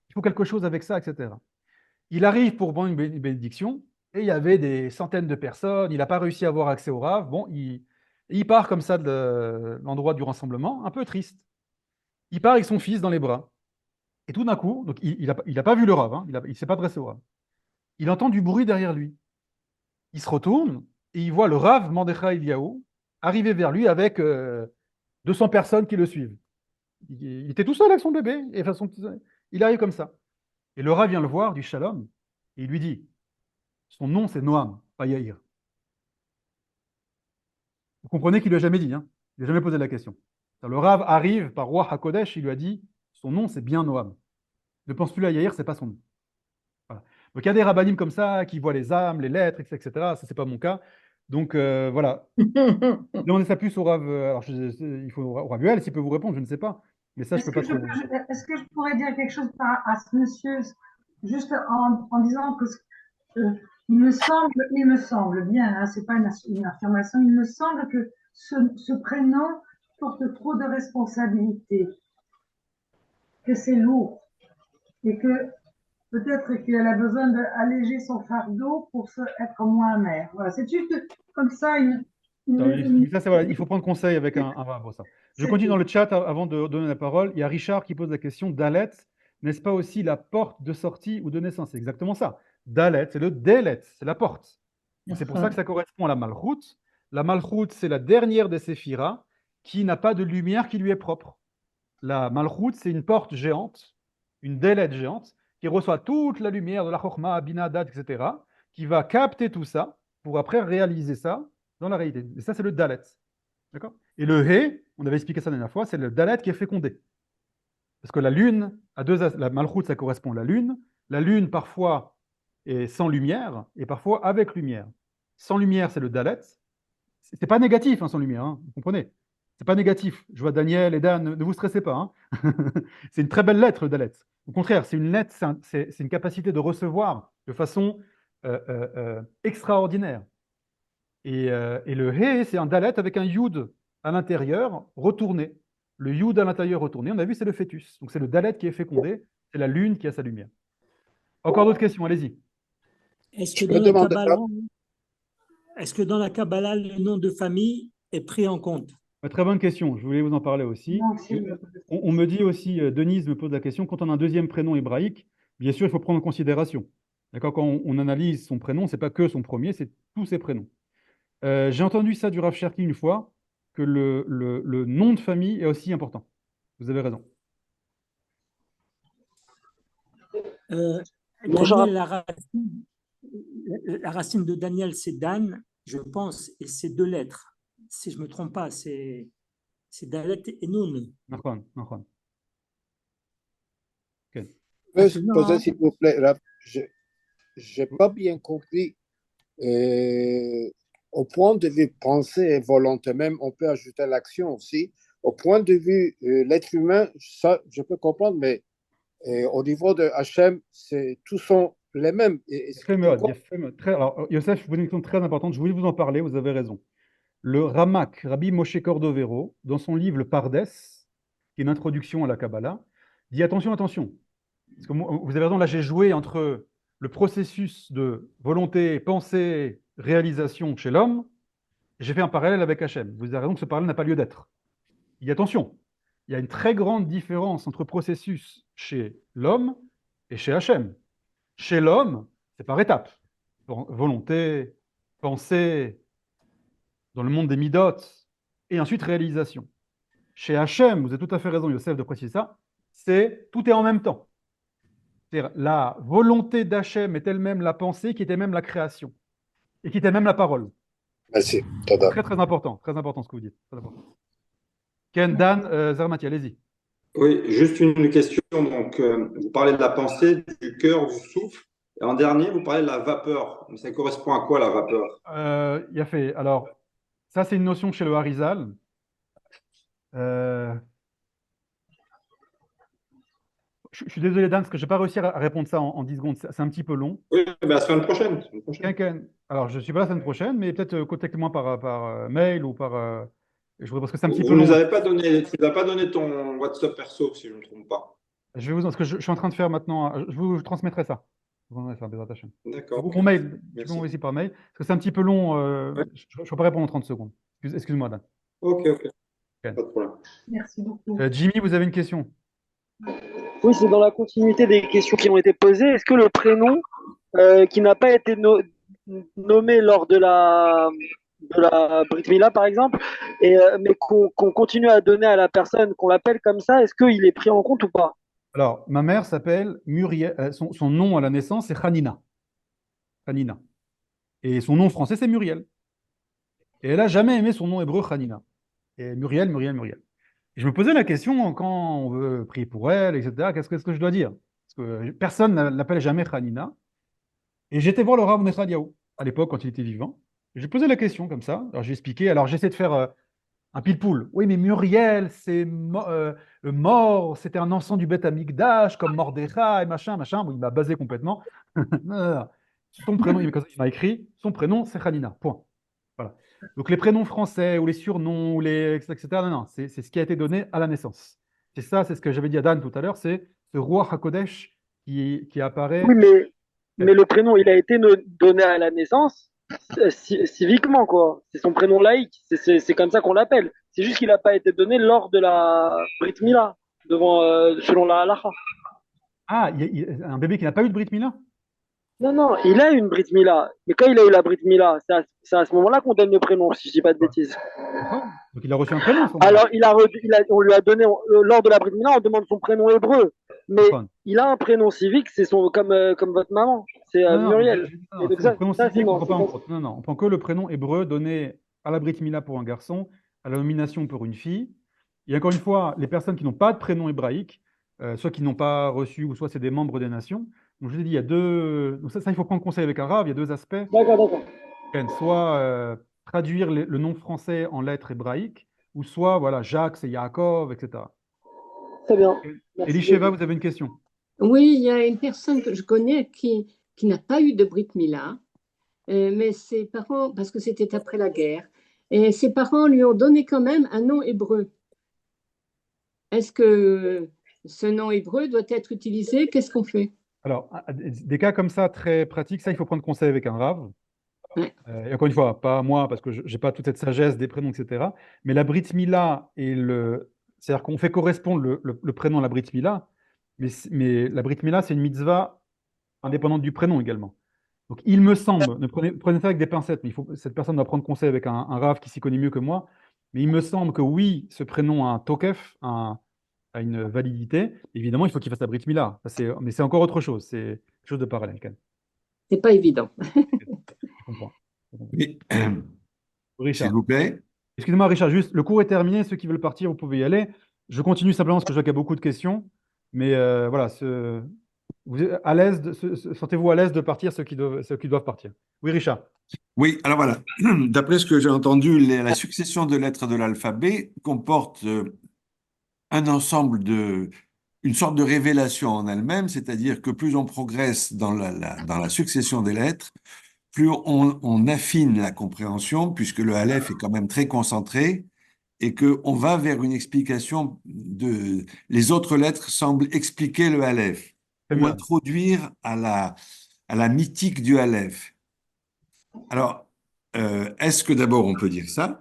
S1: il faut quelque chose avec ça, etc. Il arrive pour prendre une bénédiction et il y avait des centaines de personnes, il n'a pas réussi à avoir accès au Rav. Bon, il part comme ça de l'endroit du rassemblement, un peu triste. Il part avec son fils dans les bras. Et tout d'un coup, donc il n'a pas vu le Rav, hein, il ne s'est pas adressé au Rav. Il entend du bruit derrière lui. Il se retourne et il voit le Rav Mordechai Eliyahu arriver vers lui avec 200 personnes qui le suivent. Il était tout seul avec son bébé, et il arrive comme ça. Et le Rav vient le voir du Shalom, et il lui dit, son nom c'est Noam, pas Yair. Vous comprenez qu'il ne lui a jamais dit, hein, il n'a jamais posé la question. Le Rav arrive par Roi HaKodesh, il lui a dit, son nom c'est bien Noam. Ne pense plus à Yair, c'est pas son nom. Voilà. Donc il y a des rabbinim comme ça qui voient les âmes, les lettres, etc. Ça, c'est pas mon cas. Donc voilà. Demandez ça plus au Rav. Alors il faut au Rav Yuel s'il peut vous répondre, je ne sais pas. Mais ça, je peux pas trop.
S9: Est-ce que je pourrais dire quelque chose à ce monsieur, juste en disant que il me semble bien, hein, c'est pas une affirmation, il me semble que ce prénom porte trop de responsabilités, que c'est lourd et que peut-être qu'elle a besoin d'alléger son fardeau pour être moins amère. Voilà, c'est juste comme ça
S1: Voilà, il faut prendre conseil avec un Rav pour ça. Je continue dans le chat avant de donner la parole. Il y a Richard qui pose la question, Dalet, n'est-ce pas aussi la porte de sortie ou de naissance? C'est exactement ça. Dalet, c'est le Delet, c'est la porte. C'est pour ça que ça correspond à la Malchut. La Malchut, c'est la dernière des séphiras qui n'a pas de lumière qui lui est propre. La Malchut, c'est une porte géante, une Delet géante, qui reçoit toute la lumière de la Chokhmah, Bina, Dat, etc., qui va capter tout ça pour après réaliser ça dans la réalité. Et ça, c'est le Dalet. D'accord? Et le He, on avait expliqué ça la dernière fois, c'est le Dalet qui est fécondé. Parce que la lune, la Malchut, ça correspond à la lune. La lune, parfois, est sans lumière, et parfois avec lumière. Sans lumière, c'est le Dalet. C'est pas négatif, hein, sans lumière, hein, vous comprenez? C'est pas négatif. Je vois Daniel et Dan, ne vous stressez pas. Hein. C'est une très belle lettre, le Dalet. Au contraire, c'est une lettre, c'est une capacité de recevoir de façon extraordinaire. Et le He, c'est un Dalet avec un Yud à l'intérieur retourné. Le Yud à l'intérieur retourné, on a vu, c'est le fœtus. Donc c'est le Dalet qui est fécondé, c'est la lune qui a sa lumière. Encore d'autres questions, allez-y.
S4: Est-ce que dans la Kabbalah, le nom de famille est pris en compte?
S1: Très bonne question, je voulais vous en parler aussi. On me dit aussi, Denise me pose la question, quand on a un deuxième prénom hébraïque, bien sûr, il faut prendre en considération. D'accord, quand on analyse son prénom, ce n'est pas que son premier, c'est tous ses prénoms. J'ai entendu ça du Rav Cherki une fois, que le nom de famille est aussi important. Vous avez raison.
S4: Daniel, la racine de Daniel, c'est Dan, je pense, et c'est 2 lettres. Si je ne me trompe pas, c'est Dalet et Nun.
S1: D'accord.
S3: Okay. Je peux poser, s'il vous plaît, je n'ai pas bien compris. Au point de vue pensée et volonté même, on peut ajouter l'action aussi. Au point de vue l'être humain, ça, je peux comprendre, mais au niveau de Hachem, tous sont les mêmes.
S1: Alors, Youssef, je vous ai une question très importante. Je voulais vous en parler, vous avez raison. Le Ramak, Rabbi Moshe Cordovero, dans son livre Le Pardes, qui est une introduction à la Kabbalah, dit attention. Parce que vous avez raison, là j'ai joué entre le processus de volonté, pensée, réalisation chez l'homme, et j'ai fait un parallèle avec Hachem. Vous avez raison que ce parallèle n'a pas lieu d'être. Il y a attention, il y a une très grande différence entre processus chez l'homme et chez Hachem. Chez l'homme, c'est par étapes. Volonté, pensée, dans le monde des midot, et ensuite réalisation. Chez Hachem, vous avez tout à fait raison, Youssef, de préciser ça, tout est en même temps. C'est-à-dire, la volonté d'Hachem est elle-même la pensée, qui est elle-même la création, et qui est elle-même la parole.
S3: Merci.
S1: Très, très important ce que vous dites. Très important. Ken, Dan, Zermati, allez-y.
S5: Oui, juste une question. Donc, vous parlez de la pensée, du cœur, du souffle. Et en dernier, vous parlez de la vapeur. Mais ça correspond à quoi la vapeur?
S1: Il y a fait. Alors, ça, c'est une notion chez le Harizal. Euh, je suis désolé, Dan, parce que je n'ai pas réussi à répondre ça en 10 secondes. C'est un petit peu long.
S5: Oui, mais la semaine prochaine. Semaine prochaine.
S1: Alors, je ne suis pas la semaine prochaine, mais peut-être contactez-moi par mail ou par. Parce que c'est un petit peu
S5: Vous
S1: long.
S5: nous avez pas donné, tu nous as pas donné ton WhatsApp perso, si je ne me trompe pas.
S1: Je vais vous, parce que je suis en train de faire maintenant. Je vous transmettrai ça. Je vous enverrai ça, des attaches.
S5: D'accord.
S1: Mon mail, tu peux
S5: Merci.
S1: m'envoyer ici par mail. Parce que c'est un petit peu long.
S5: Ouais.
S1: Je ne peux pas répondre en 30 secondes. Excuse-moi, Dan.
S5: Ok. Pas de problème.
S9: Merci beaucoup.
S1: Jimmy, vous avez une question?
S12: Oui, c'est dans la continuité des questions qui ont été posées. Est-ce que le prénom qui n'a pas été nommé lors de la Brit Mila, par exemple, mais qu'on continue à donner à la personne, qu'on l'appelle comme ça, est-ce qu'il est pris en compte ou pas?
S1: Alors, ma mère s'appelle Muriel. Son nom à la naissance, c'est Hanina. Hanina. Et son nom français, c'est Muriel. Et elle n'a jamais aimé son nom hébreu Hanina. Et Muriel, Muriel, Muriel. Et je me posais la question quand on veut prier pour elle, etc. Qu'est-ce que je dois dire? Parce que personne ne l'appelle jamais Hanina. Et j'étais voir le Rav Nechadiaou à l'époque quand il était vivant. J'ai posé la question comme ça. Alors j'ai expliqué. Alors j'essaie de faire un pile-poule. Oui, mais Muriel, c'est mort. C'était un enfant du Beth Amikdash, comme Mordechai, machin, machin. Bon, il m'a basé complètement. Non, non, non. Son prénom, il m'a écrit. Son prénom, c'est Hanina. Point. Voilà. Donc les prénoms français ou les surnoms ou les etc. Non, non, c'est ce qui a été donné à la naissance. C'est ça, c'est ce que j'avais dit à Dan tout à l'heure. C'est ce roi Hakodesh qui apparaît.
S12: Oui, mais le prénom, il a été donné à la naissance civiquement, quoi. C'est son prénom laïque. C'est comme ça qu'on l'appelle. C'est juste qu'il n'a pas été donné lors de la Brit Mila, selon la halakha.
S1: Ah, un bébé qui n'a pas eu de Brit Mila?
S12: Non, non, il a eu une Brit Mila. Mais quand il a eu la Brit Mila, c'est à ce moment-là qu'on donne le prénom, si je dis pas de bêtises.
S1: Donc il a reçu un prénom.
S12: Alors, on lui a donné, lors de la Brit Mila, on demande son prénom hébreu. Mais il a un prénom civique, c'est comme votre maman. C'est Muriel.
S1: Non, le prénom civique, on prend pas en compte. Non, non, on prend que le prénom hébreu donné à la Brit Mila pour un garçon, à la nomination pour une fille. Et encore une fois, les personnes qui n'ont pas de prénom hébraïque, soit qui n'ont pas reçu, ou soit c'est des membres des nations. Donc je vous ai dit, il y a deux. Donc ça, il faut prendre conseil avec un rave, il y a deux aspects.
S12: D'accord.
S1: Soit traduire le nom français en lettres hébraïques, ou soit, voilà, Jacques, c'est Yaakov, etc.
S12: Très bien.
S1: Elisheva, vous avez une question?
S13: Oui, il y a une personne que je connais qui n'a pas eu de Brit Mila, mais ses parents, parce que c'était après la guerre, et ses parents lui ont donné quand même un nom hébreu. Est-ce que ce nom hébreu doit être utilisé? Qu'est-ce qu'on fait?
S1: Alors, des cas comme ça, très pratiques, ça, il faut prendre conseil avec un rave.
S13: Ouais.
S1: Et encore une fois, pas moi, parce que je n'ai pas toute cette sagesse des prénoms, etc. Mais la Brit Mila c'est-à-dire qu'on fait correspondre le prénom à la Brit Mila, mais la Brit Mila, c'est une mitzvah indépendante du prénom également. Donc, il me semble, prenez ça avec des pincettes, mais cette personne doit prendre conseil avec un rave qui s'y connaît mieux que moi, mais il me semble que oui, ce prénom a un tokef, a une validité. Évidemment, il faut qu'il fasse la Brit Mila. Mais c'est encore autre chose, c'est quelque chose de parallèle quand même.
S13: C'est pas évident.
S1: Je comprends.
S14: Oui.
S1: Richard.
S14: S'il vous plaît.
S1: Excusez-moi, Richard, juste, le cours est terminé. Ceux qui veulent partir, vous pouvez y aller. Je continue simplement parce que je vois qu'il y a beaucoup de questions. Mais voilà, vous êtes à l'aise sentez-vous à l'aise de partir ceux qui doivent partir. Oui, Richard.
S14: Oui, alors voilà. D'après ce que j'ai entendu, la succession de lettres de l'alphabet comporte un ensemble une sorte de révélation en elle-même, c'est-à-dire que plus on progresse dans la succession des lettres, plus on affine la compréhension, puisque le Aleph est quand même très concentré, et qu'on va vers une explication les autres lettres semblent expliquer le Aleph, ou introduire à la mythique du Aleph. Alors, est-ce que d'abord on peut dire ça?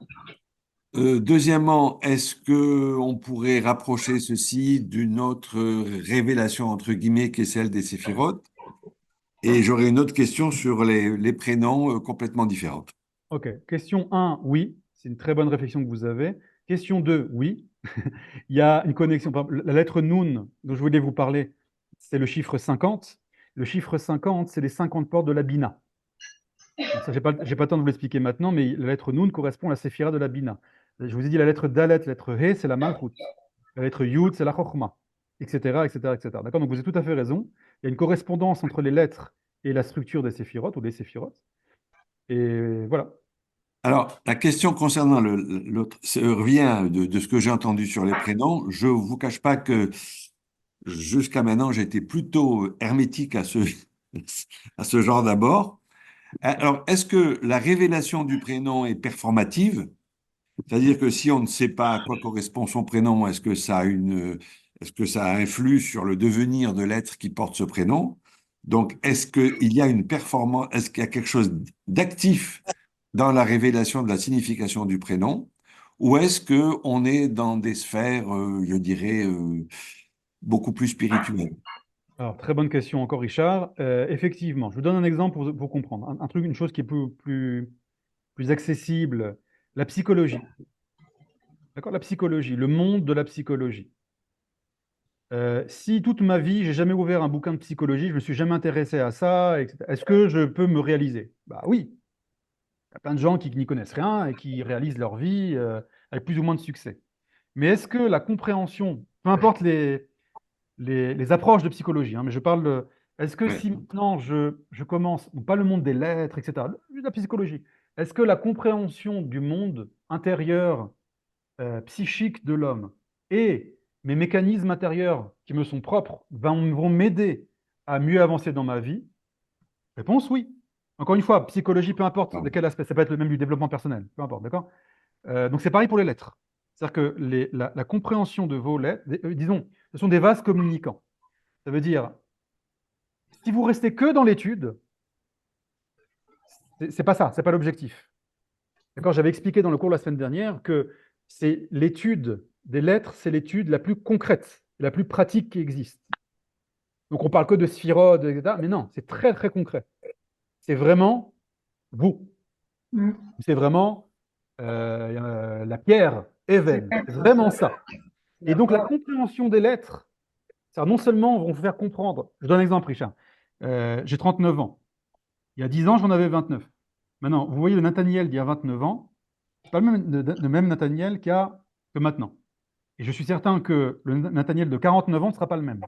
S14: Deuxièmement, est-ce qu'on pourrait rapprocher ceci d'une autre révélation, entre guillemets, qui est celle des séphirotes? Et j'aurais une autre question sur les prénoms complètement différentes.
S1: Ok. Question 1, oui. C'est une très bonne réflexion que vous avez. Question 2, oui. Il y a une connexion. Par exemple, la lettre Nun, dont je voulais vous parler, c'est le chiffre 50. Le chiffre 50, c'est les 50 portes de la Bina. Donc ça, je n'ai pas le temps de vous l'expliquer maintenant, mais la lettre Nun correspond à la séphira de la Bina. Je vous ai dit la lettre Dalet, la lettre He, c'est la Malchut. La lettre Yud, c'est la Chokhmah, etc., etc., etc. D'accord? Donc vous avez tout à fait raison. Il y a une correspondance entre les lettres et la structure des séphirotes ou des séphirotes. Et voilà.
S14: Alors, la question concernant l'autre revient de ce que j'ai entendu sur les prénoms. Je ne vous cache pas que jusqu'à maintenant, j'étais plutôt hermétique à ce genre d'abord. Alors, est-ce que la révélation du prénom est performative? C'est-à-dire que si on ne sait pas à quoi correspond son prénom, est-ce que ça influe sur le devenir de l'être qui porte ce prénom? Donc, est-ce qu'il y a une performance, est-ce qu'il y a quelque chose d'actif dans la révélation de la signification du prénom? Ou est-ce qu'on est dans des sphères, je dirais, beaucoup plus spirituelles?
S1: Alors, très bonne question encore, Richard. Effectivement, je vous donne un exemple pour comprendre. Un truc, une chose qui est plus accessible, la psychologie. D'accord? La psychologie, le monde de la psychologie. Si toute ma vie, j'ai jamais ouvert un bouquin de psychologie, je me suis jamais intéressé à ça, etc., est-ce que je peux me réaliser? Bah oui. Il y a plein de gens qui n'y connaissent rien et qui réalisent leur vie avec plus ou moins de succès. Mais est-ce que la compréhension, peu importe les approches de psychologie, hein, mais je parle de, est-ce que
S14: Ouais.
S1: si maintenant je commence, donc pas le monde des lettres, etc., la psychologie, est-ce que la compréhension du monde intérieur, psychique de l'homme et mes mécanismes intérieurs qui me sont propres vont m'aider à mieux avancer dans ma vie? Réponse oui. Encore une fois, psychologie, peu importe de quel aspect, ça peut être le même du développement personnel, peu importe, d'accord? Donc c'est pareil pour les lettres. C'est-à-dire que la compréhension de vos lettres, disons, ce sont des vases communicants. Ça veut dire, si vous restez que dans l'étude, c'est pas ça, c'est pas l'objectif. D'accord? J'avais expliqué dans le cours la semaine dernière que c'est l'étude des lettres, c'est l'étude la plus concrète, la plus pratique qui existe. Donc on parle que de sphirodes, etc. Mais non, c'est très très concret. C'est vraiment vous. C'est vraiment la pierre Even. C'est vraiment ça. Et donc la compréhension des lettres, ça non seulement vont vous faire comprendre. Je donne un exemple, Richard. J'ai 39 ans. Il y a 10 ans, j'en avais 29. Maintenant, vous voyez le Nathaniel d'il y a 29 ans, c'est pas le même Nathaniel que maintenant. Et je suis certain que le Nathaniel de 49 ans ne sera pas le même.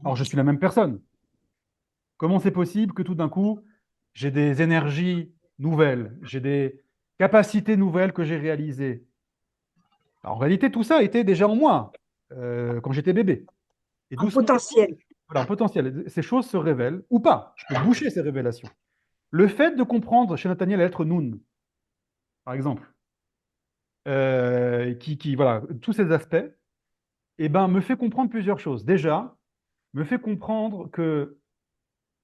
S1: Alors, je suis la même personne. Comment c'est possible que tout d'un coup, j'ai des énergies nouvelles, j'ai des capacités nouvelles que j'ai réalisées? Alors, en réalité, tout ça était déjà en moi quand j'étais bébé. Et
S6: En
S1: doucement,
S6: potentiel.
S1: voilà, en potentiel. Ces choses se révèlent ou pas. Je peux boucher ces révélations. Le fait de comprendre chez Nathaniel la lettre Nun, par exemple, voilà, tous ces aspects, eh ben, me fait comprendre plusieurs choses. Déjà, me fait comprendre que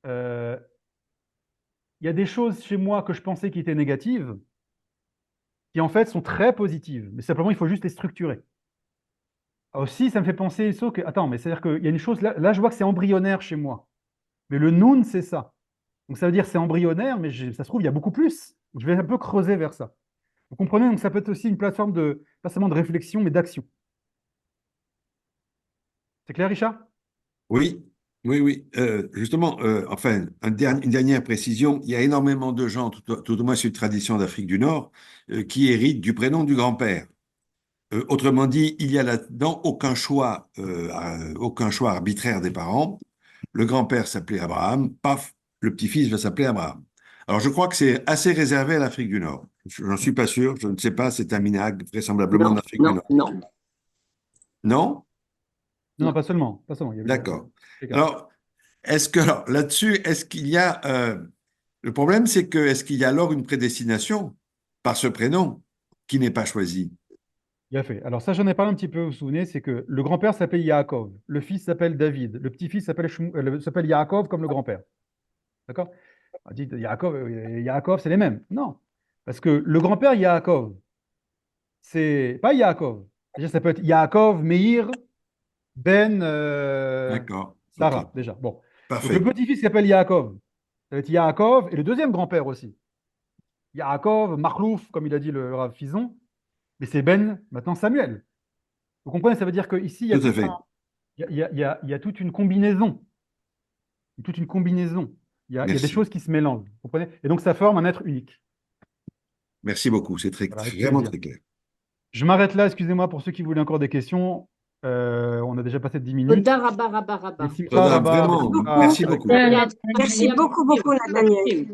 S1: il y a des choses chez moi que je pensais qui étaient négatives, qui en fait sont très positives. Mais simplement, il faut juste les structurer. Aussi, ça me fait penser que, attends, mais c'est-à-dire qu'il y a une chose, là, je vois que c'est embryonnaire chez moi. Mais le Nun, c'est ça. Donc ça veut dire c'est embryonnaire, mais ça se trouve, il y a beaucoup plus. Je vais un peu creuser vers ça. Vous comprenez? Donc ça peut être aussi une plateforme pas seulement de réflexion, mais d'action. C'est clair, Richard?
S14: Oui, oui, oui. Justement, enfin, une dernière précision. Il y a énormément de gens, tout au moins sur une tradition d'Afrique du Nord, qui héritent du prénom du grand-père. Autrement dit, il y a là-dedans aucun choix arbitraire des parents. Le grand-père s'appelait Abraham, paf, le petit-fils va s'appeler Abraham. Alors, je crois que c'est assez réservé à l'Afrique du Nord. Je n'en suis pas sûr, je ne sais pas, c'est un minhag vraisemblablement
S13: Non,
S14: d'Afrique du
S13: non,
S14: Nord.
S13: non,
S14: Non?
S1: Non, pas seulement. Pas seulement.
S14: D'accord.
S1: C'est
S14: Alors, alors, là-dessus, est-ce qu'il y a... le problème, c'est que est-ce qu'il y a alors une prédestination par ce prénom qui n'est pas choisi?
S1: Bien fait. Alors ça, j'en ai parlé un petit peu, vous vous souvenez, c'est que le grand-père s'appelle Yaakov, le fils s'appelle David, le petit-fils s'appelle Yaakov comme le grand-père. D'accord? On dit Yaakov, c'est les mêmes. Non. Parce que le grand-père Yaakov, c'est pas Yaakov. Déjà, ça peut être Yaakov, Meir, Ben,
S14: D'accord. Ok.
S1: Sarah, déjà. Bon. Donc le
S14: Parfait.
S1: petit-fils s'appelle Yaakov. Ça va être Yaakov, et le deuxième grand-père aussi. Yaakov, Marlouf, comme il a dit le Rav Fison, mais c'est Ben, maintenant Samuel. Vous comprenez, ça veut dire qu'ici, il y a
S14: Tout à fait.
S1: il y a toute une combinaison. Toute une combinaison. Il y a des
S14: Merci.
S1: choses qui se mélangent. Vous comprenez? Et donc, ça forme un être unique.
S14: Merci beaucoup. C'est
S1: Voilà, avec
S14: vraiment
S1: plaisir.
S14: très clair.
S1: Je m'arrête là, excusez-moi pour ceux qui voulaient encore des questions. On a déjà passé 10 minutes.
S13: Toda rabba, rabba, rabba.
S1: Simcha
S14: Toda,
S1: rabba,
S14: vraiment,
S1: Simcha.
S14: merci beaucoup.
S6: Merci beaucoup, beaucoup, Nathaniel.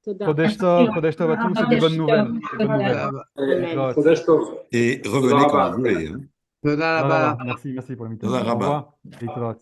S13: Toda.
S1: Chodesh Tov à tous et des bonnes nouvelles. Des bonnes nouvelles.
S13: Amen.
S5: Chodesh Tov.
S14: Et
S5: Toda
S14: revenez quand
S5: rabba.
S14: vous voulez. Hein.
S11: תודה רבה.
S1: Merci pour
S14: Toda
S1: l'invitation. Au
S14: rabba.
S1: revoir. להתראות.